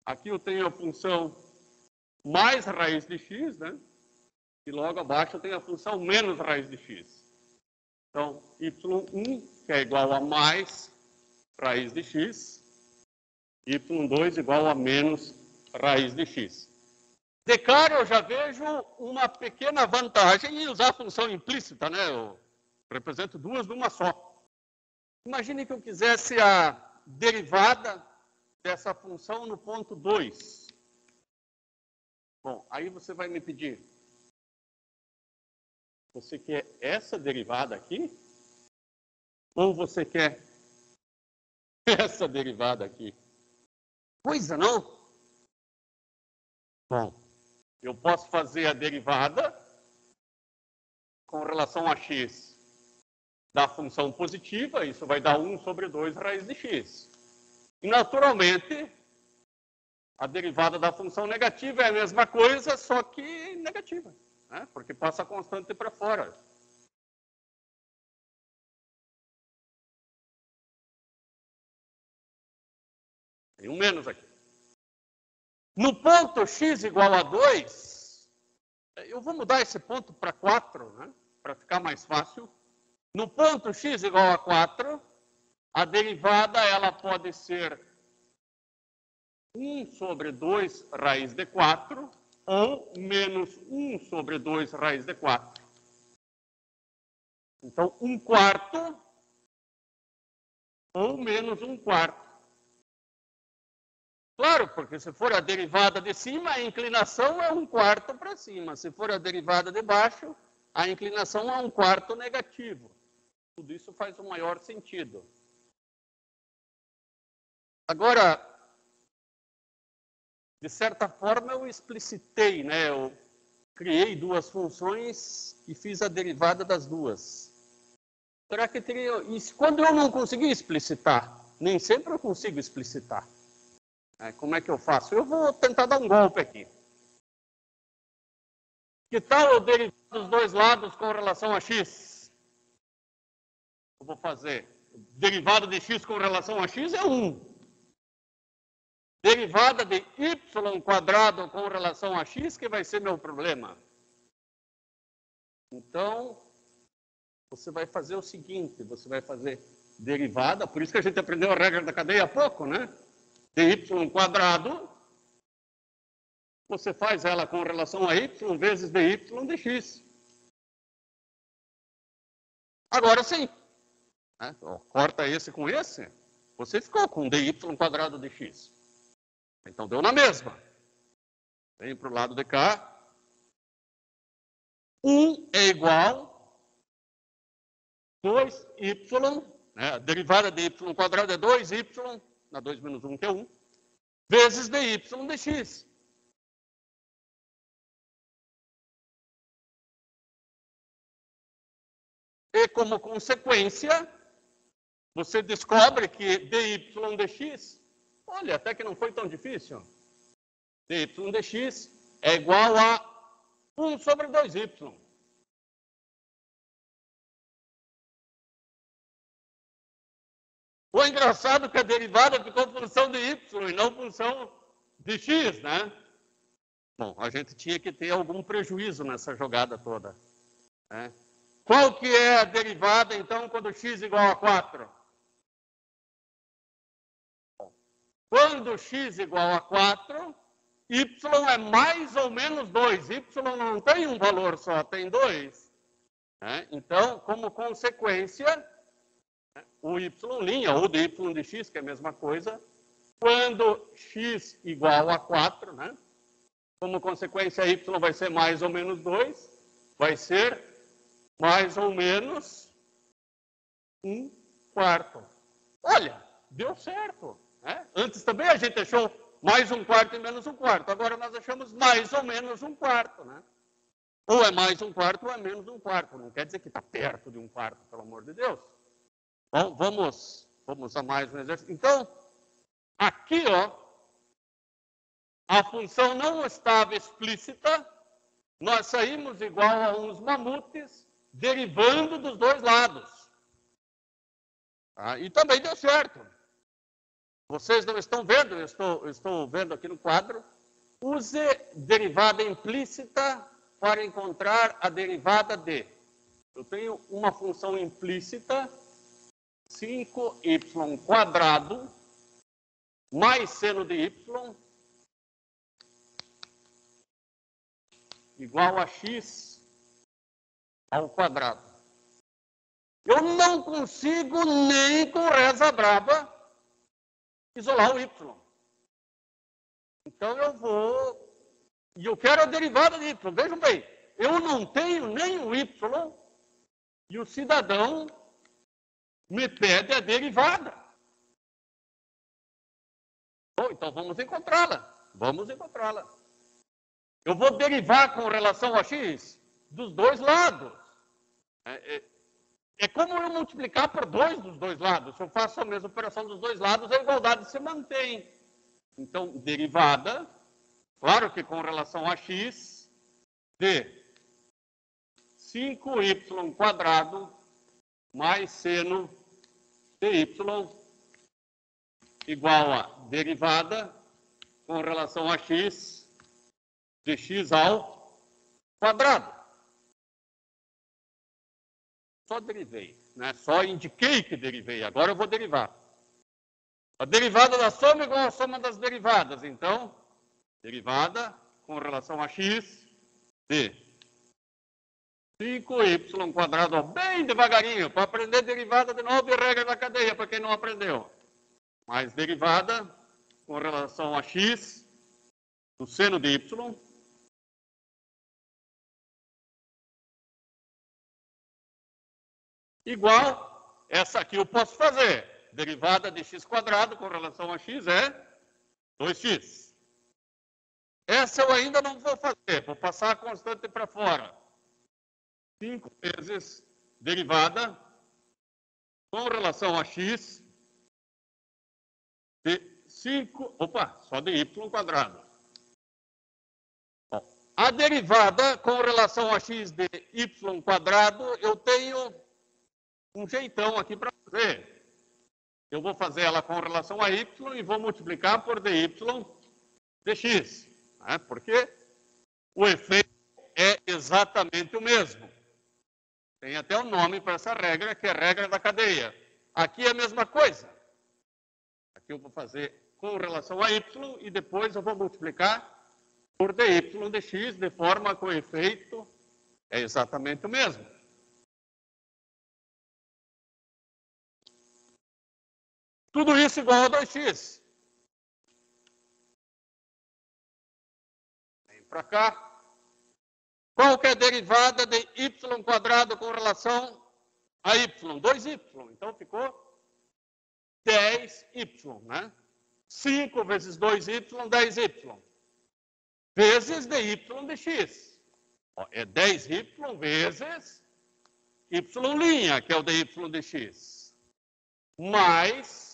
Aqui eu tenho a função mais raiz de x, né? E logo abaixo tem a função menos raiz de x. Então, y1, que é igual a mais raiz de x, y2 igual a menos raiz de x. De cara, eu já vejo uma pequena vantagem em usar a função implícita, né? Eu represento duas numa só. Imagine que eu quisesse a derivada dessa função no ponto 2. Bom, aí você vai me pedir, você quer essa derivada aqui? Ou você quer essa derivada aqui? Coisa, não? Bom, eu posso fazer a derivada com relação a x da função positiva, isso vai dar 1 sobre 2 raiz de x. E, naturalmente, a derivada da função negativa é a mesma coisa, só que negativa, né? Porque passa a constante para fora. Tem um menos aqui. No ponto x igual a 2, eu vou mudar esse ponto para 4, né? Para ficar mais fácil. No ponto x igual a 4, a derivada ela pode ser 1 sobre 2 raiz de 4 ou menos 1 sobre 2 raiz de 4. Então, 1/4 ou menos 1/4. Claro, porque se for a derivada de cima, a inclinação é 1/4 para cima. Se for a derivada de baixo, a inclinação é 1/4 negativo. Tudo isso faz o maior sentido. Agora, de certa forma, eu explicitei, né? Eu criei duas funções e fiz a derivada das duas. Será que teria... E quando eu não conseguir explicitar? Nem sempre eu consigo explicitar. Como é que eu faço? Eu vou tentar dar um golpe aqui. Que tal eu derivar dos dois lados com relação a x? Eu vou fazer derivada de x com relação a x é 1. Derivada de y² com relação a x, que vai ser meu problema. Então, você vai fazer o seguinte, você vai fazer derivada, por isso que a gente aprendeu a regra da cadeia há pouco, né? De y², você faz ela com relação a y vezes dy de x. Agora sim. Né? Corta esse com esse, você ficou com dy² de x. Então deu na mesma. Vem para o lado de cá. 1 é igual a 2y, né? A derivada de y² é 2y, na 2 menos 1 que é 1, vezes dy de x. E como consequência, você descobre que dy de x, olha, até que não foi tão difícil. Dy de x é igual a 1 sobre 2y. O engraçado é que a derivada ficou função de y e não função de x, né? Bom, a gente tinha que ter algum prejuízo nessa jogada toda, né? Qual que é a derivada, então, quando x igual a 4? Quando x igual a 4, y é mais ou menos 2. Y não tem um valor só, tem 2. Né? Então, como consequência, o y' ou de y de x, que é a mesma coisa, quando x igual a 4, né? Como consequência, y vai ser mais ou menos 2, vai ser mais ou menos 1/4. Olha, deu certo. Né? Antes também a gente achou mais 1/4 e menos 1/4. Agora nós achamos mais ou menos 1/4. Né? Ou é mais 1/4 ou é menos 1/4. Não quer dizer que está perto de 1/4, pelo amor de Deus. Bom, vamos a mais um exercício. Então, aqui, ó, a função não estava explícita. Nós saímos igual a uns mamutes, derivando dos dois lados. E também deu certo. Vocês não estão vendo, eu estou vendo aqui no quadro, Use derivada implícita para encontrar a derivada de. Eu tenho uma função implícita, 5y² mais seno de y igual a x ao quadrado. Eu não consigo nem com reza braba isolar o y. Então eu vou... E eu quero a derivada de y. Vejam bem, eu não tenho nem o y e o cidadão me pede a derivada. Bom, então vamos encontrá-la. Vamos encontrá-la. Eu vou derivar com relação a x dos dois lados. É como eu multiplicar por 2 dos dois lados. Se eu faço a mesma operação dos dois lados, a igualdade se mantém. Então, derivada, claro que com relação a x, de 5y² mais seno de y igual a derivada com relação a x de x ao quadrado. Só derivei, né? Só indiquei que derivei. Agora eu vou derivar. A derivada da soma é igual à soma das derivadas. Então, derivada com relação a x de 5y², bem devagarinho, para aprender derivada de novo e regra da cadeia, para quem não aprendeu. Mais derivada com relação a x do seno de y igual, essa aqui eu posso fazer. Derivada de x² com relação a x é 2x. Essa eu ainda não vou fazer, vou passar a constante para fora. 5 vezes derivada com relação a x de 5, só de y². Bom, a derivada com relação a x de y², eu tenho um jeitão aqui para fazer. Eu vou fazer ela com relação a y e vou multiplicar por dy dx. Né? Porque o efeito é exatamente o mesmo. Tem até um nome para essa regra, que é a regra da cadeia. Aqui é a mesma coisa. Aqui eu vou fazer com relação a y e depois eu vou multiplicar por dy dx, de forma que o efeito é exatamente o mesmo. Tudo isso igual a 2x. Vem para cá. Qual que é a derivada de y² com relação a y? 2y. Então ficou 10y, né? 5 vezes 2y, 10y. Vezes dy dx. É 10y vezes y', que é o dy dx. Mais...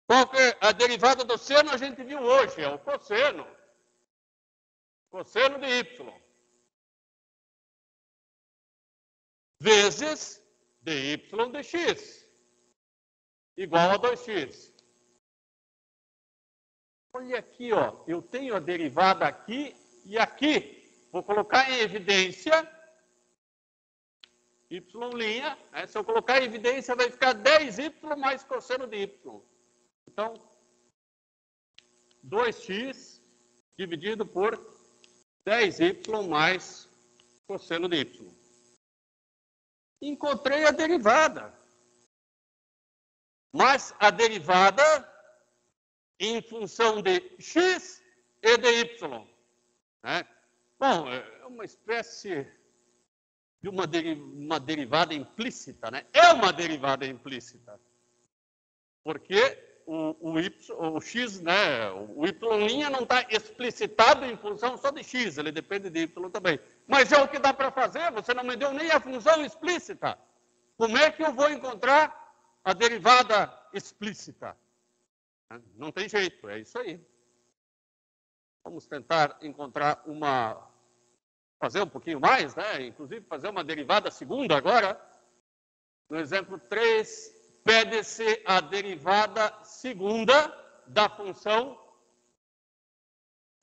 Qual que é a derivada do seno? A gente viu hoje, é o cosseno. Cosseno de y. Vezes dy dx. Igual a 2x. Olha aqui, ó. Eu tenho a derivada aqui e aqui. Vou colocar em evidência y'. Né? Se eu colocar em evidência, vai ficar 10y mais cosseno de y. Então, 2x dividido por 10y mais cosseno de y. Encontrei a derivada. Mas a derivada em função de x e de y. Né? Bom, é uma espécie de uma derivada implícita. Né? É uma derivada implícita. Porque o x, né, o y' não está explicitado em função só de x, ele depende de y também. Mas é o que dá para fazer, você não me deu nem a função explícita. Como é que eu vou encontrar a derivada explícita? Não tem jeito, é isso aí. Vamos tentar encontrar fazer um pouquinho mais, né? Inclusive fazer uma derivada segunda agora. No exemplo 3, pede-se a derivada segunda da função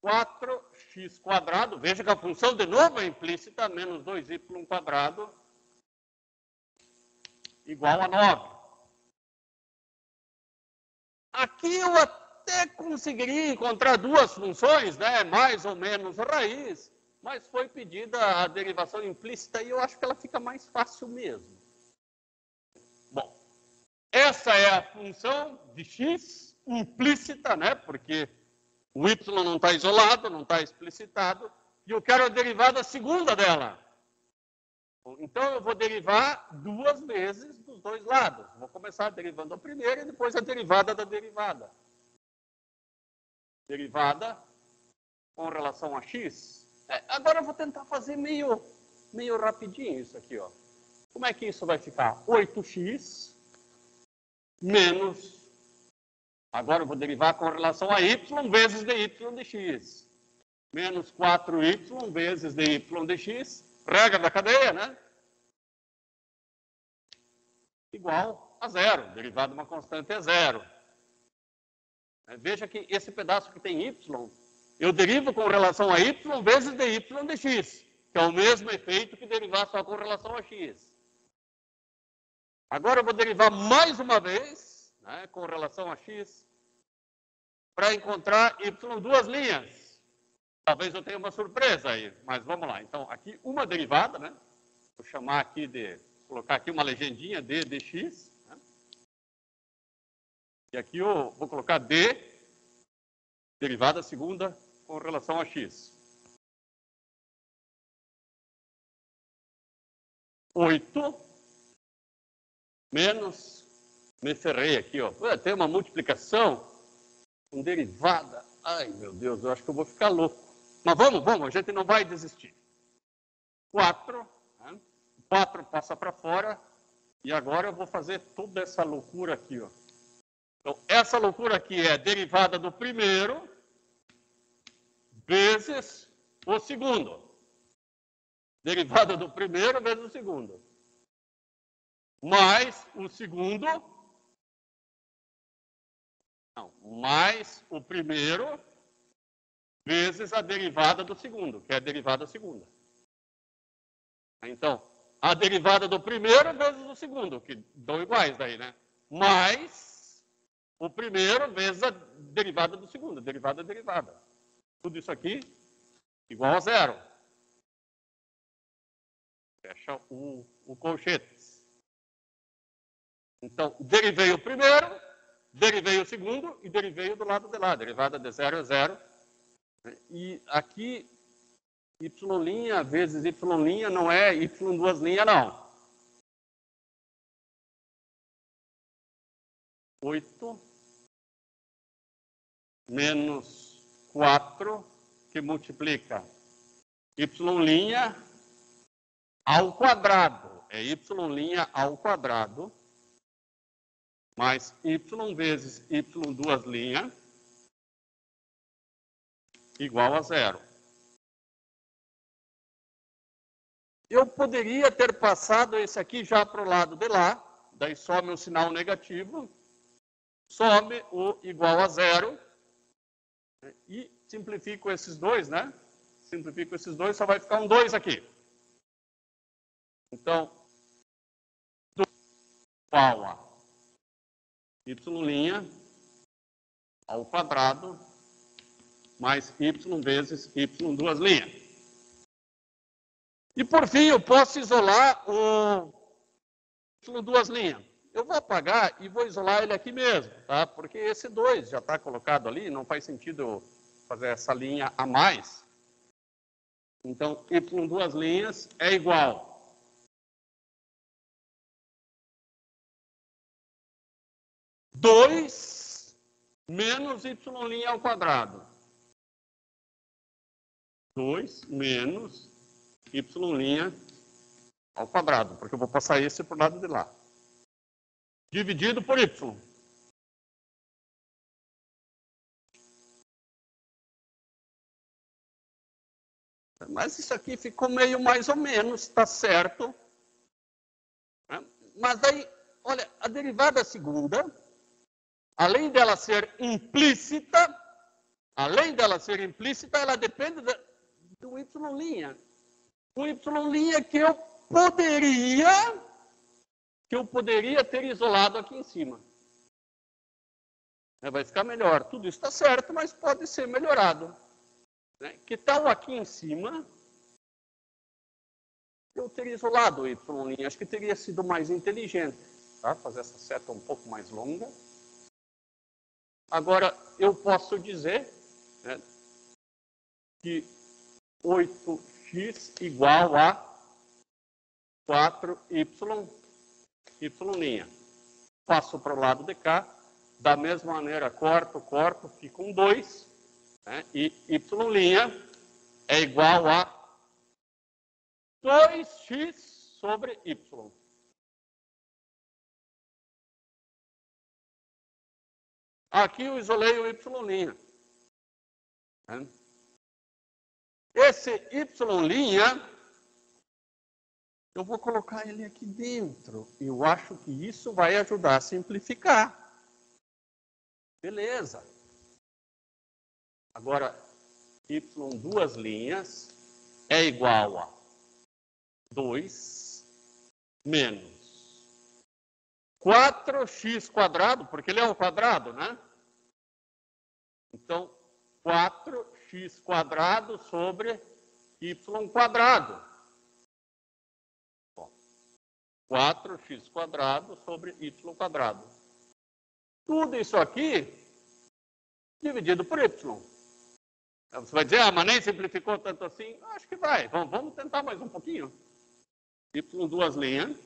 4x², veja que a função de novo é implícita, menos 2y² igual a 9. Aqui eu até conseguiria encontrar duas funções, né, mais ou menos raiz, mas foi pedida a derivação implícita e eu acho que ela fica mais fácil mesmo. Bom, essa é a função de x implícita, né, porque o y não está isolado, não está explicitado, e eu quero a derivada segunda dela. Então, eu vou derivar duas vezes dos dois lados. Vou começar derivando a primeira e depois a derivada da derivada. Derivada com relação a x. Agora eu vou tentar fazer meio rapidinho isso aqui, ó. Como é que isso vai ficar? 8x menos... Agora eu vou derivar com relação a y vezes dy de x. Menos 4y vezes dy de x. Regra da cadeia, né? Igual a zero. Derivada de uma constante é zero. Veja que esse pedaço que tem y, eu derivo com relação a y vezes dy de x, que é o mesmo efeito que derivar só com relação a x. Agora eu vou derivar mais uma vez, né, com relação a x, para encontrar y duas linhas. Talvez eu tenha uma surpresa aí, mas vamos lá. Então, aqui uma derivada, né? Vou chamar aqui colocar aqui uma legendinha d dx. Né? E aqui eu vou colocar d, derivada segunda, com relação a x. 8 menos, me ferrei aqui, ó. Tem uma multiplicação com derivada. Ai, meu Deus, eu acho que eu vou ficar louco. Mas vamos, a gente não vai desistir. 4, né? 4 passa para fora, e agora eu vou fazer toda essa loucura aqui, ó. Então, essa loucura aqui é derivada do primeiro vezes o segundo. Derivada do primeiro vezes o segundo. Mais o segundo. Não, mais o primeiro vezes a derivada do segundo, que é a derivada segunda. Então, a derivada do primeiro vezes o segundo, que dão iguais daí, né? Mais o primeiro vezes a derivada do segundo, derivada. Tudo isso aqui igual a zero. Fecha o colchete. Então, derivei o primeiro, derivei o segundo e derivei do lado de lá. Derivada de zero é zero. E aqui, y' vezes y' não é y duas linhas, não. 8 menos 4, que multiplica y' ao quadrado. É y' ao quadrado, mais y vezes y duas linhas, igual a zero. Eu poderia ter passado esse aqui já para o lado de lá, daí some o sinal negativo, some o igual a zero, e simplifico esses dois, né? Simplifico esses dois, só vai ficar um 2 aqui. Então, igual a y' ao quadrado, mais y vezes y duas linhas. E, por fim, eu posso isolar o y duas linhas. Eu vou apagar e vou isolar ele aqui mesmo, tá? Porque esse 2 já está colocado ali, não faz sentido fazer essa linha a mais. Então, y duas linhas é igual a 2 menos y' ao quadrado. 2 menos y' ao quadrado, porque eu vou passar esse para o lado de lá. Dividido por y. Mas isso aqui ficou meio mais ou menos, está certo. Mas daí, olha, a derivada segunda, além dela ser implícita, além dela ser implícita, ela depende do y'. O y' que eu poderia ter isolado aqui em cima. Vai ficar melhor. Tudo isso está certo, mas pode ser melhorado. Que tal aqui em cima eu ter isolado o y'? Acho que teria sido mais inteligente. Tá? Fazer essa seta um pouco mais longa. Agora, eu posso dizer, né, que 8x igual a 4y'. Passo para o lado de cá. Da mesma maneira, corto, fica um 2. Né, e y' é igual a 2x sobre y. Aqui eu isolei o y'. Esse y', eu vou colocar ele aqui dentro. Eu acho que isso vai ajudar a simplificar. Beleza. Agora, y duas linhas é igual a 2 menos 4x quadrado, porque ele é ao quadrado, né? Então, 4x quadrado sobre y quadrado. Bom, 4x quadrado sobre y quadrado. Tudo isso aqui dividido por y. Você vai dizer, mas nem simplificou tanto assim? Acho que vai. Vamos tentar mais um pouquinho. Y duas linhas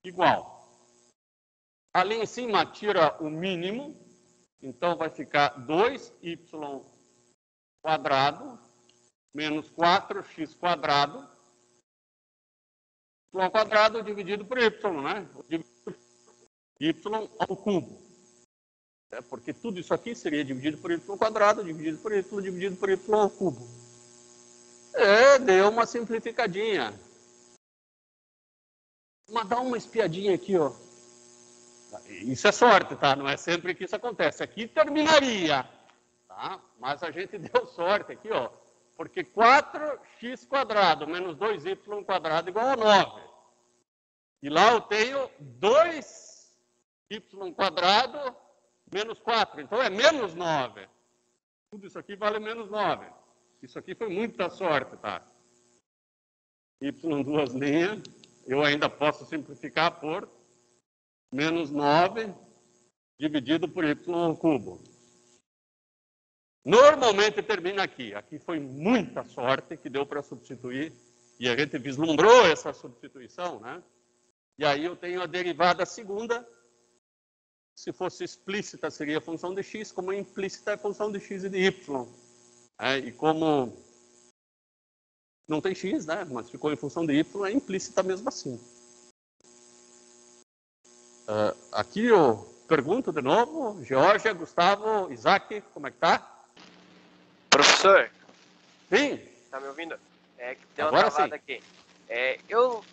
igual. Ali em cima tira o mínimo. Então, vai ficar 2y quadrado menos 4x quadrado. Y quadrado dividido por y, né? Y ao cubo. Porque tudo isso aqui seria dividido por y quadrado, dividido por y ao cubo. Deu uma simplificadinha. Mas dá uma espiadinha aqui, ó. Isso é sorte, tá? Não é sempre que isso acontece. Aqui terminaria, tá? Mas a gente deu sorte aqui, ó. Porque 4x quadrado menos 2y quadrado igual a 9. E lá eu tenho 2y quadrado menos 4. Então é menos 9. Tudo isso aqui vale menos 9. Isso aqui foi muita sorte, tá? Y duas linhas. Eu ainda posso simplificar por menos 9 dividido por y ao cubo. Normalmente termina aqui. Aqui foi muita sorte que deu para substituir. E a gente vislumbrou essa substituição, né? E aí eu tenho a derivada segunda. Se fosse explícita, seria a função de x. Como implícita, é a função de x e de y. E como não tem x, né? Mas ficou em função de y, é implícita mesmo assim. Aqui eu pergunto de novo. Georgia, Gustavo, Isaac, como é que tá? Professor? Sim. Tá me ouvindo? Que tem uma Agora travada sim. aqui.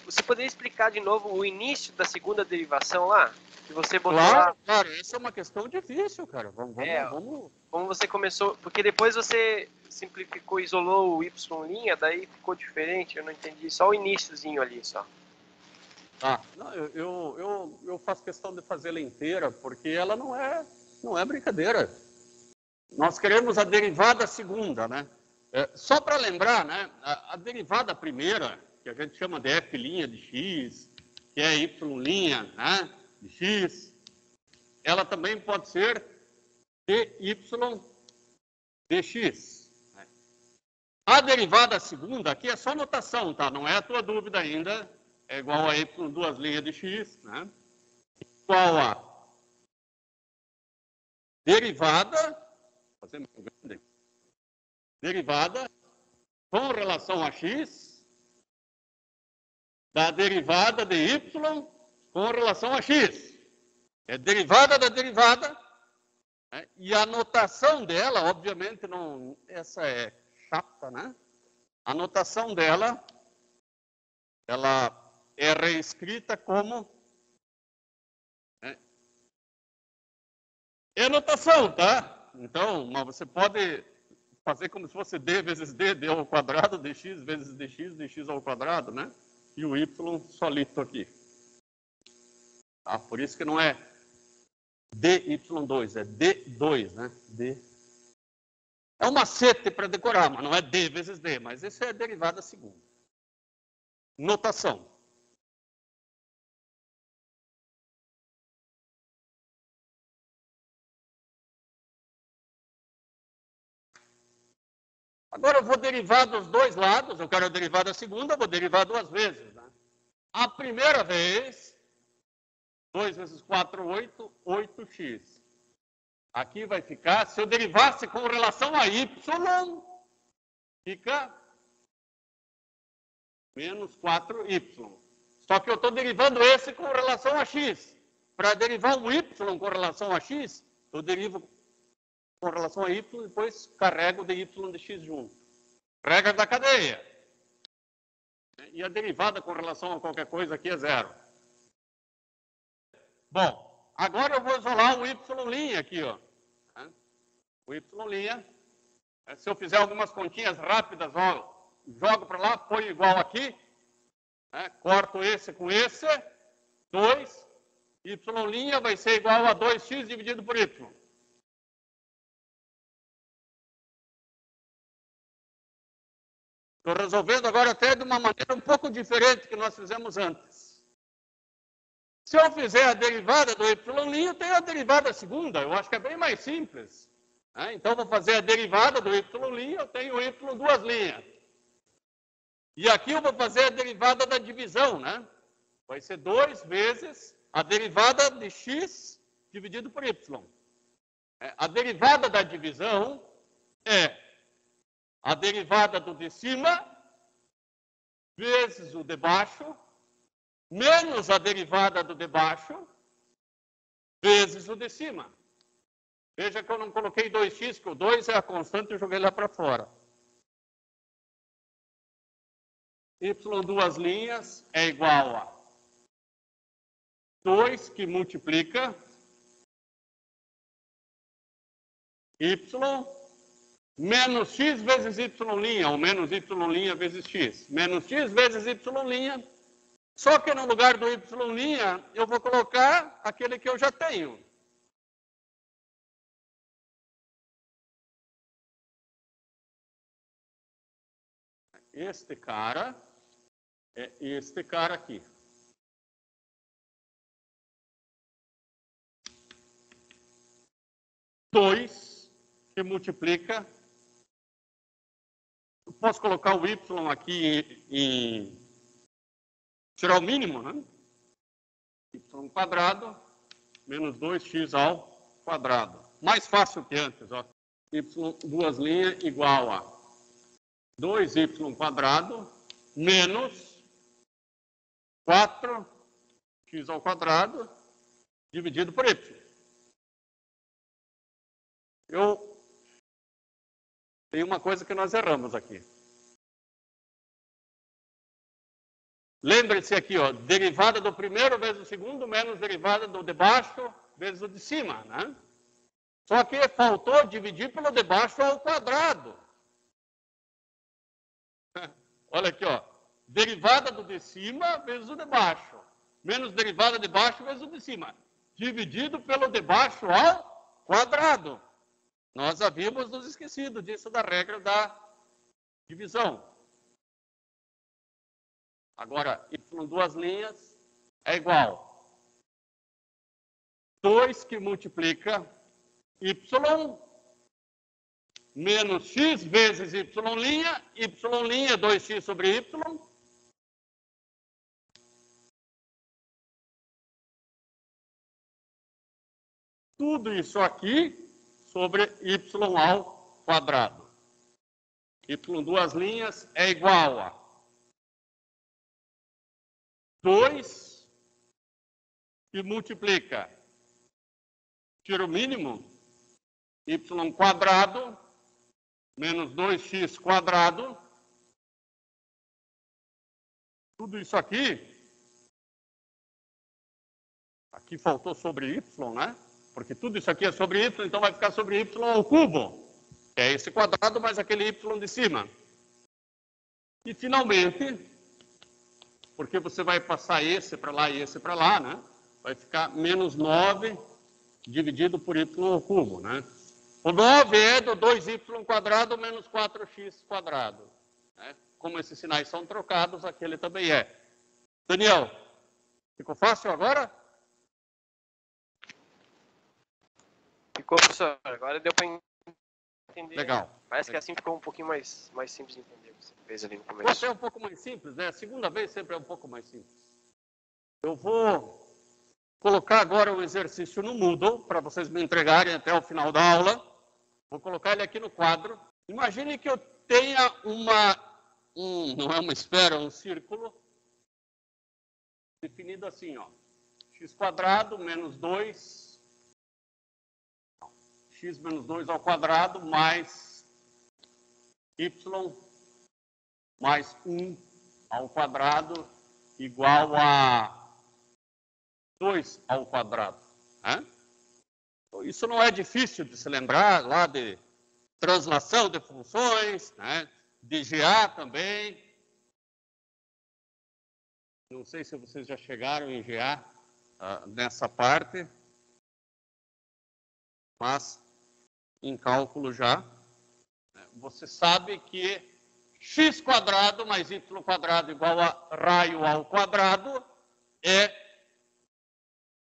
Você poderia explicar de novo o início da segunda derivação lá? Que você botou lá? Claro, essa é uma questão difícil, cara. Vamos. Como você começou, porque depois você simplificou, isolou o y', daí ficou diferente, eu não entendi, só o iniciozinho ali, só. Não, eu faço questão de fazê-la inteira, porque ela não é brincadeira. Nós queremos a derivada segunda, né? Só para lembrar, né? A derivada primeira, que a gente chama de f' de x, que é y', né? De x, ela também pode ser dy dx. A derivada segunda, aqui é só notação, tá? Não é a tua dúvida ainda. É igual a y duas linhas de x, né? Igual a derivada com relação a x da derivada de y com relação a x. É derivada da derivada, né? E a notação dela, obviamente, não, essa é chata, né? A notação dela, ela é reescrita como... É notação, tá? Então, mas você pode fazer como se fosse d vezes d ao quadrado, dx vezes dx, dx ao quadrado, né? E o y solito aqui. Tá? Por isso que não é dy2, é d2, né? D. É um macete para decorar, mas não é d vezes d, mas esse é a derivada segunda. Notação. Agora eu vou derivar dos dois lados, eu quero a derivada segunda, eu vou derivar duas vezes. Né? A primeira vez, 2 vezes 4, 8, 8x. Aqui vai ficar, se eu derivasse com relação a y, fica menos 4y. Só que eu estou derivando esse com relação a x. Para derivar um y com relação a x, eu derivo com relação a y e depois carrego de y de x junto. Regra da cadeia. E a derivada com relação a qualquer coisa aqui é zero. Bom, agora eu vou isolar o y' aqui, ó. O y', se eu fizer algumas continhas rápidas, ó, jogo para lá, põe igual aqui, corto esse com esse, 2, y' vai ser igual a 2x dividido por y. Estou resolvendo agora até de uma maneira um pouco diferente que nós fizemos antes. Se eu fizer a derivada do y', eu tenho a derivada segunda. Eu acho que é bem mais simples. Então, vou fazer a derivada do y', eu tenho o y duas linhas. E aqui eu vou fazer a derivada da divisão, né? Vai ser 2 vezes a derivada de x dividido por y. A derivada da divisão é a derivada do de cima vezes o de baixo, menos a derivada do de baixo, vezes o de cima. Veja que eu não coloquei 2x, que o 2 é a constante e eu joguei lá para fora. Y duas linhas é igual a 2 que multiplica y menos x vezes y', ou menos y' vezes x. Menos x vezes y', só que no lugar do y' eu vou colocar aquele que eu já tenho. Este cara é este cara aqui. Dois que multiplica. Eu posso colocar o y aqui em tirar o mínimo, né? Y quadrado menos 2x ao quadrado. Mais fácil que antes, ó. Y duas linhas igual a 2y quadrado menos 4x ao quadrado dividido por y. Tem uma coisa que nós erramos aqui. Lembre-se aqui, ó, derivada do primeiro vezes o segundo menos derivada do de baixo vezes o de cima, né? Só que faltou dividir pelo de baixo ao quadrado. Olha aqui, ó. Derivada do de cima vezes o de baixo. Menos derivada de baixo vezes o de cima. Dividido pelo de baixo ao quadrado. Nós havíamos nos esquecido disso da regra da divisão. Agora, y duas linhas é igual. 2 que multiplica y menos x vezes y', y' 2x sobre y. Tudo isso aqui sobre y ao quadrado. Y duas linhas é igual a 2 que multiplica, tira o mínimo, y quadrado menos 2x quadrado. Tudo isso aqui faltou sobre y, né? Porque tudo isso aqui é sobre y, então vai ficar sobre y ao cubo. Que é esse quadrado mais aquele y de cima. E, finalmente, porque você vai passar esse para lá e esse para lá, né? Vai ficar menos 9 dividido por y ao cubo, né? O 9 é do 2y quadrado menos 4x quadrado. Né? Como esses sinais são trocados, aquele também é. Daniel, ficou fácil agora? Ficou, professor. Agora deu para entender. Legal. Parece que assim ficou um pouquinho mais simples de entender. Você fez ali no começo. Você é um pouco mais simples, né? A segunda vez sempre é um pouco mais simples. Eu vou colocar agora o exercício no Moodle, para vocês me entregarem até o final da aula. Vou colocar ele aqui no quadro. Imagine que eu tenha não é uma esfera, é um círculo, definido assim, ó. X quadrado menos 2, x menos 2 ao quadrado mais y mais 1 ao quadrado igual a 2 ao quadrado. Né? Isso não é difícil de se lembrar lá de translação de funções, né? De GA também. Não sei se vocês já chegaram em GA nessa parte, mas em cálculo já. Você sabe que x quadrado mais y quadrado igual a raio ao quadrado é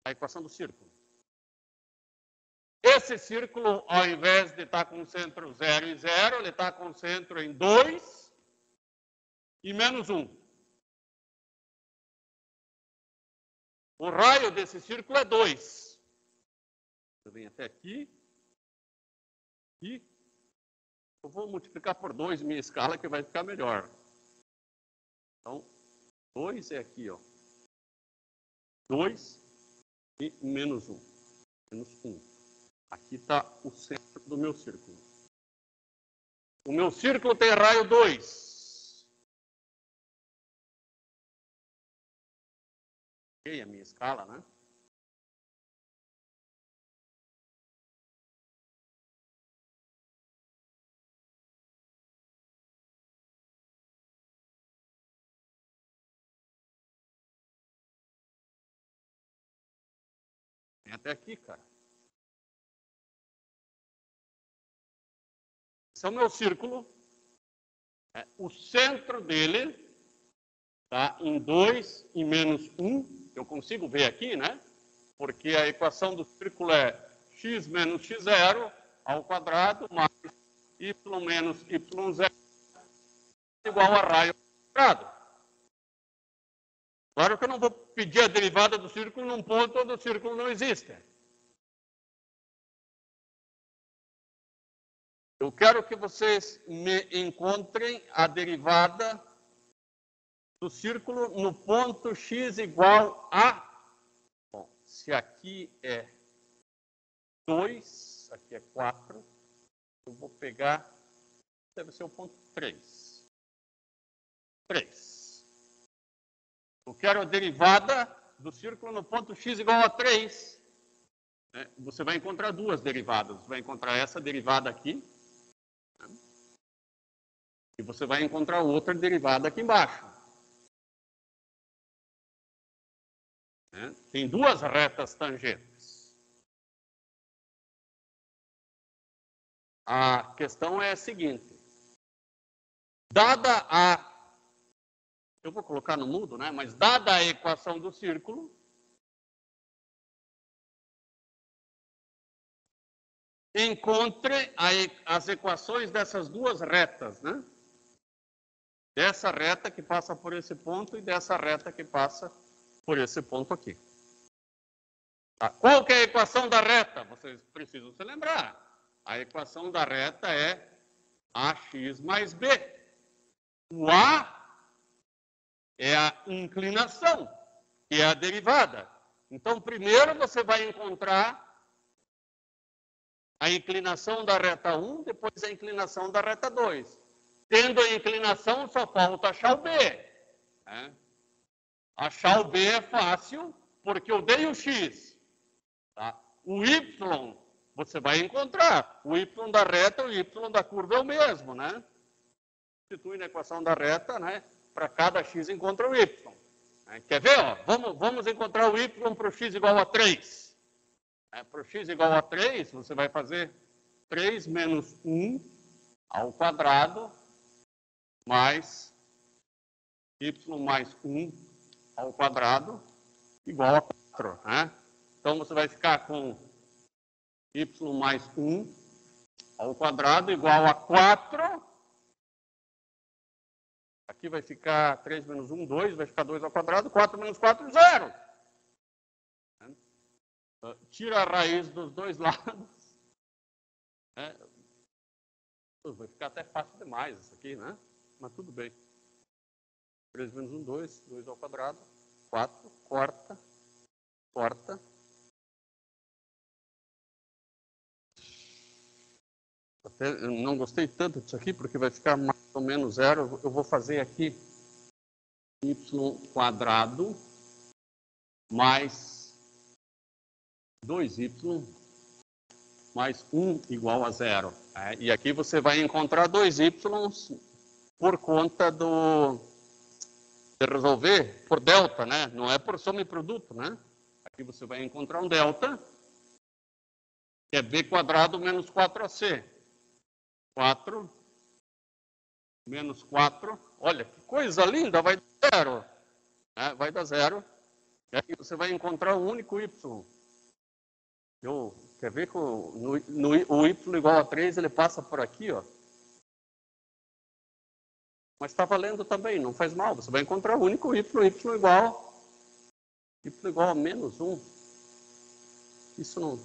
a equação do círculo. Esse círculo, ao invés de estar com centro 0 e 0, ele está com centro em 2 e menos 1. O raio desse círculo é 2. Eu venho até aqui e eu vou multiplicar por 2 minha escala, que vai ficar melhor. Então, 2 é aqui, ó. 2 e menos 1. Menos 1. Aqui está o centro do meu círculo. O meu círculo tem raio 2. Ok, a minha escala, né? Vem até aqui, cara. Esse é o meu círculo. O centro dele está em 2 e menos 1. Eu consigo ver aqui, né? Porque a equação do círculo é x menos x0 ao quadrado mais y menos y0 igual a raio ao quadrado. Claro que eu não vou pedir a derivada do círculo num ponto onde o círculo não existe. Eu quero que vocês me encontrem a derivada do círculo no ponto x igual a... Bom, se aqui é 2, aqui é 4, eu vou pegar... Deve ser o ponto 3. 3. Eu quero a derivada do círculo no ponto x igual a 3. Você vai encontrar duas derivadas. Você vai encontrar essa derivada aqui. E você vai encontrar outra derivada aqui embaixo. Tem duas retas tangentes. A questão é a seguinte. Dada a... Eu vou colocar no mudo, né? Mas dada a equação do círculo, encontre as equações dessas duas retas, né? Dessa reta que passa por esse ponto e dessa reta que passa por esse ponto aqui. Tá? Qual que é a equação da reta? Vocês precisam se lembrar. A equação da reta é ax mais b. O a é a inclinação, que é a derivada. Então, primeiro você vai encontrar a inclinação da reta 1, depois a inclinação da reta 2. Tendo a inclinação, só falta achar o b. Achar o b é fácil, porque eu dei o x. Tá? o y você vai encontrar. O y da reta e o y da curva é o mesmo, né? Substitui na equação da reta, né? Para cada x encontra o y. Quer ver? Ó? Vamos encontrar o y para o x igual a 3. Para o x igual a 3, você vai fazer 3 menos 1 ao quadrado mais y mais 1 ao quadrado igual a 4. Né? Então, você vai ficar com y mais 1 ao quadrado igual a 4. Aqui vai ficar 3 menos 1, 2. Vai ficar 2 ao quadrado. 4 menos 4, 0. Tira a raiz dos dois lados. Vai ficar até fácil demais isso aqui, né? Mas tudo bem. 3 menos 1, 2. 2 ao quadrado. 4. Corta. Corta. Até eu não gostei tanto disso aqui, porque vai ficar mais ou menos 0. Eu vou fazer aqui y quadrado mais 2y mais 1 igual a 0. E aqui você vai encontrar 2y por conta de resolver por delta, né? Não é por soma e produto, né? Aqui você vai encontrar um delta, que é b quadrado menos 4ac. 4 menos 4. Olha, que coisa linda, vai dar 0. Vai dar 0. E aqui você vai encontrar o único y. Quer ver que o y igual a 3, ele passa por aqui, ó. Mas está valendo também, não faz mal. Você vai encontrar o único y igual a menos 1. Isso não...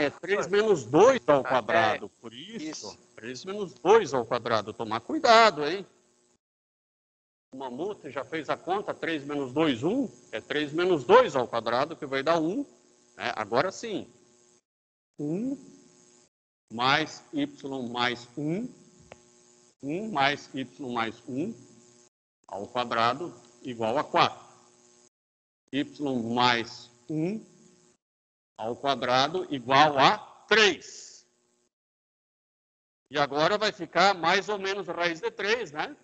é 3 menos 2 ao quadrado. Por isso, 3 menos 2 ao quadrado. Tomar cuidado, hein? O Mamute já fez a conta, 3 menos 2, 1. É 3 menos 2 ao quadrado, que vai dar 1. Agora sim. 1 mais y mais 1. 1 mais y mais 1 ao quadrado igual a 4. Y mais 1 ao quadrado igual a 3. E agora vai ficar mais ou menos raiz de 3, né?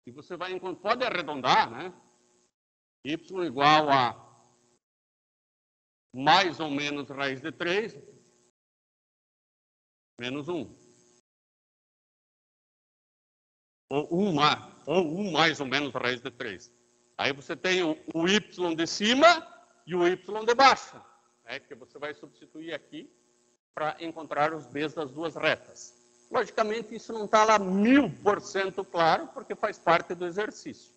E você vai encontrar, pode arredondar, né? Y igual a mais ou menos raiz de 3 menos 1. Ou 1 mais ou menos raiz de 3. Aí você tem o y de cima e o y de baixo. Que você vai substituir aqui para encontrar os b's das duas retas. Logicamente, isso não está lá 1000% claro, porque faz parte do exercício.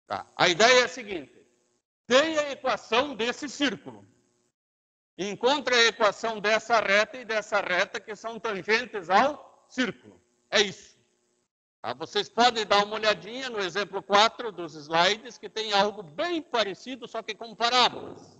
Tá? A ideia é a seguinte: dê a equação desse círculo. Encontre a equação dessa reta e dessa reta, que são tangentes ao círculo. É isso. Tá? Vocês podem dar uma olhadinha no exemplo 4 dos slides, que tem algo bem parecido, só que com parábolas.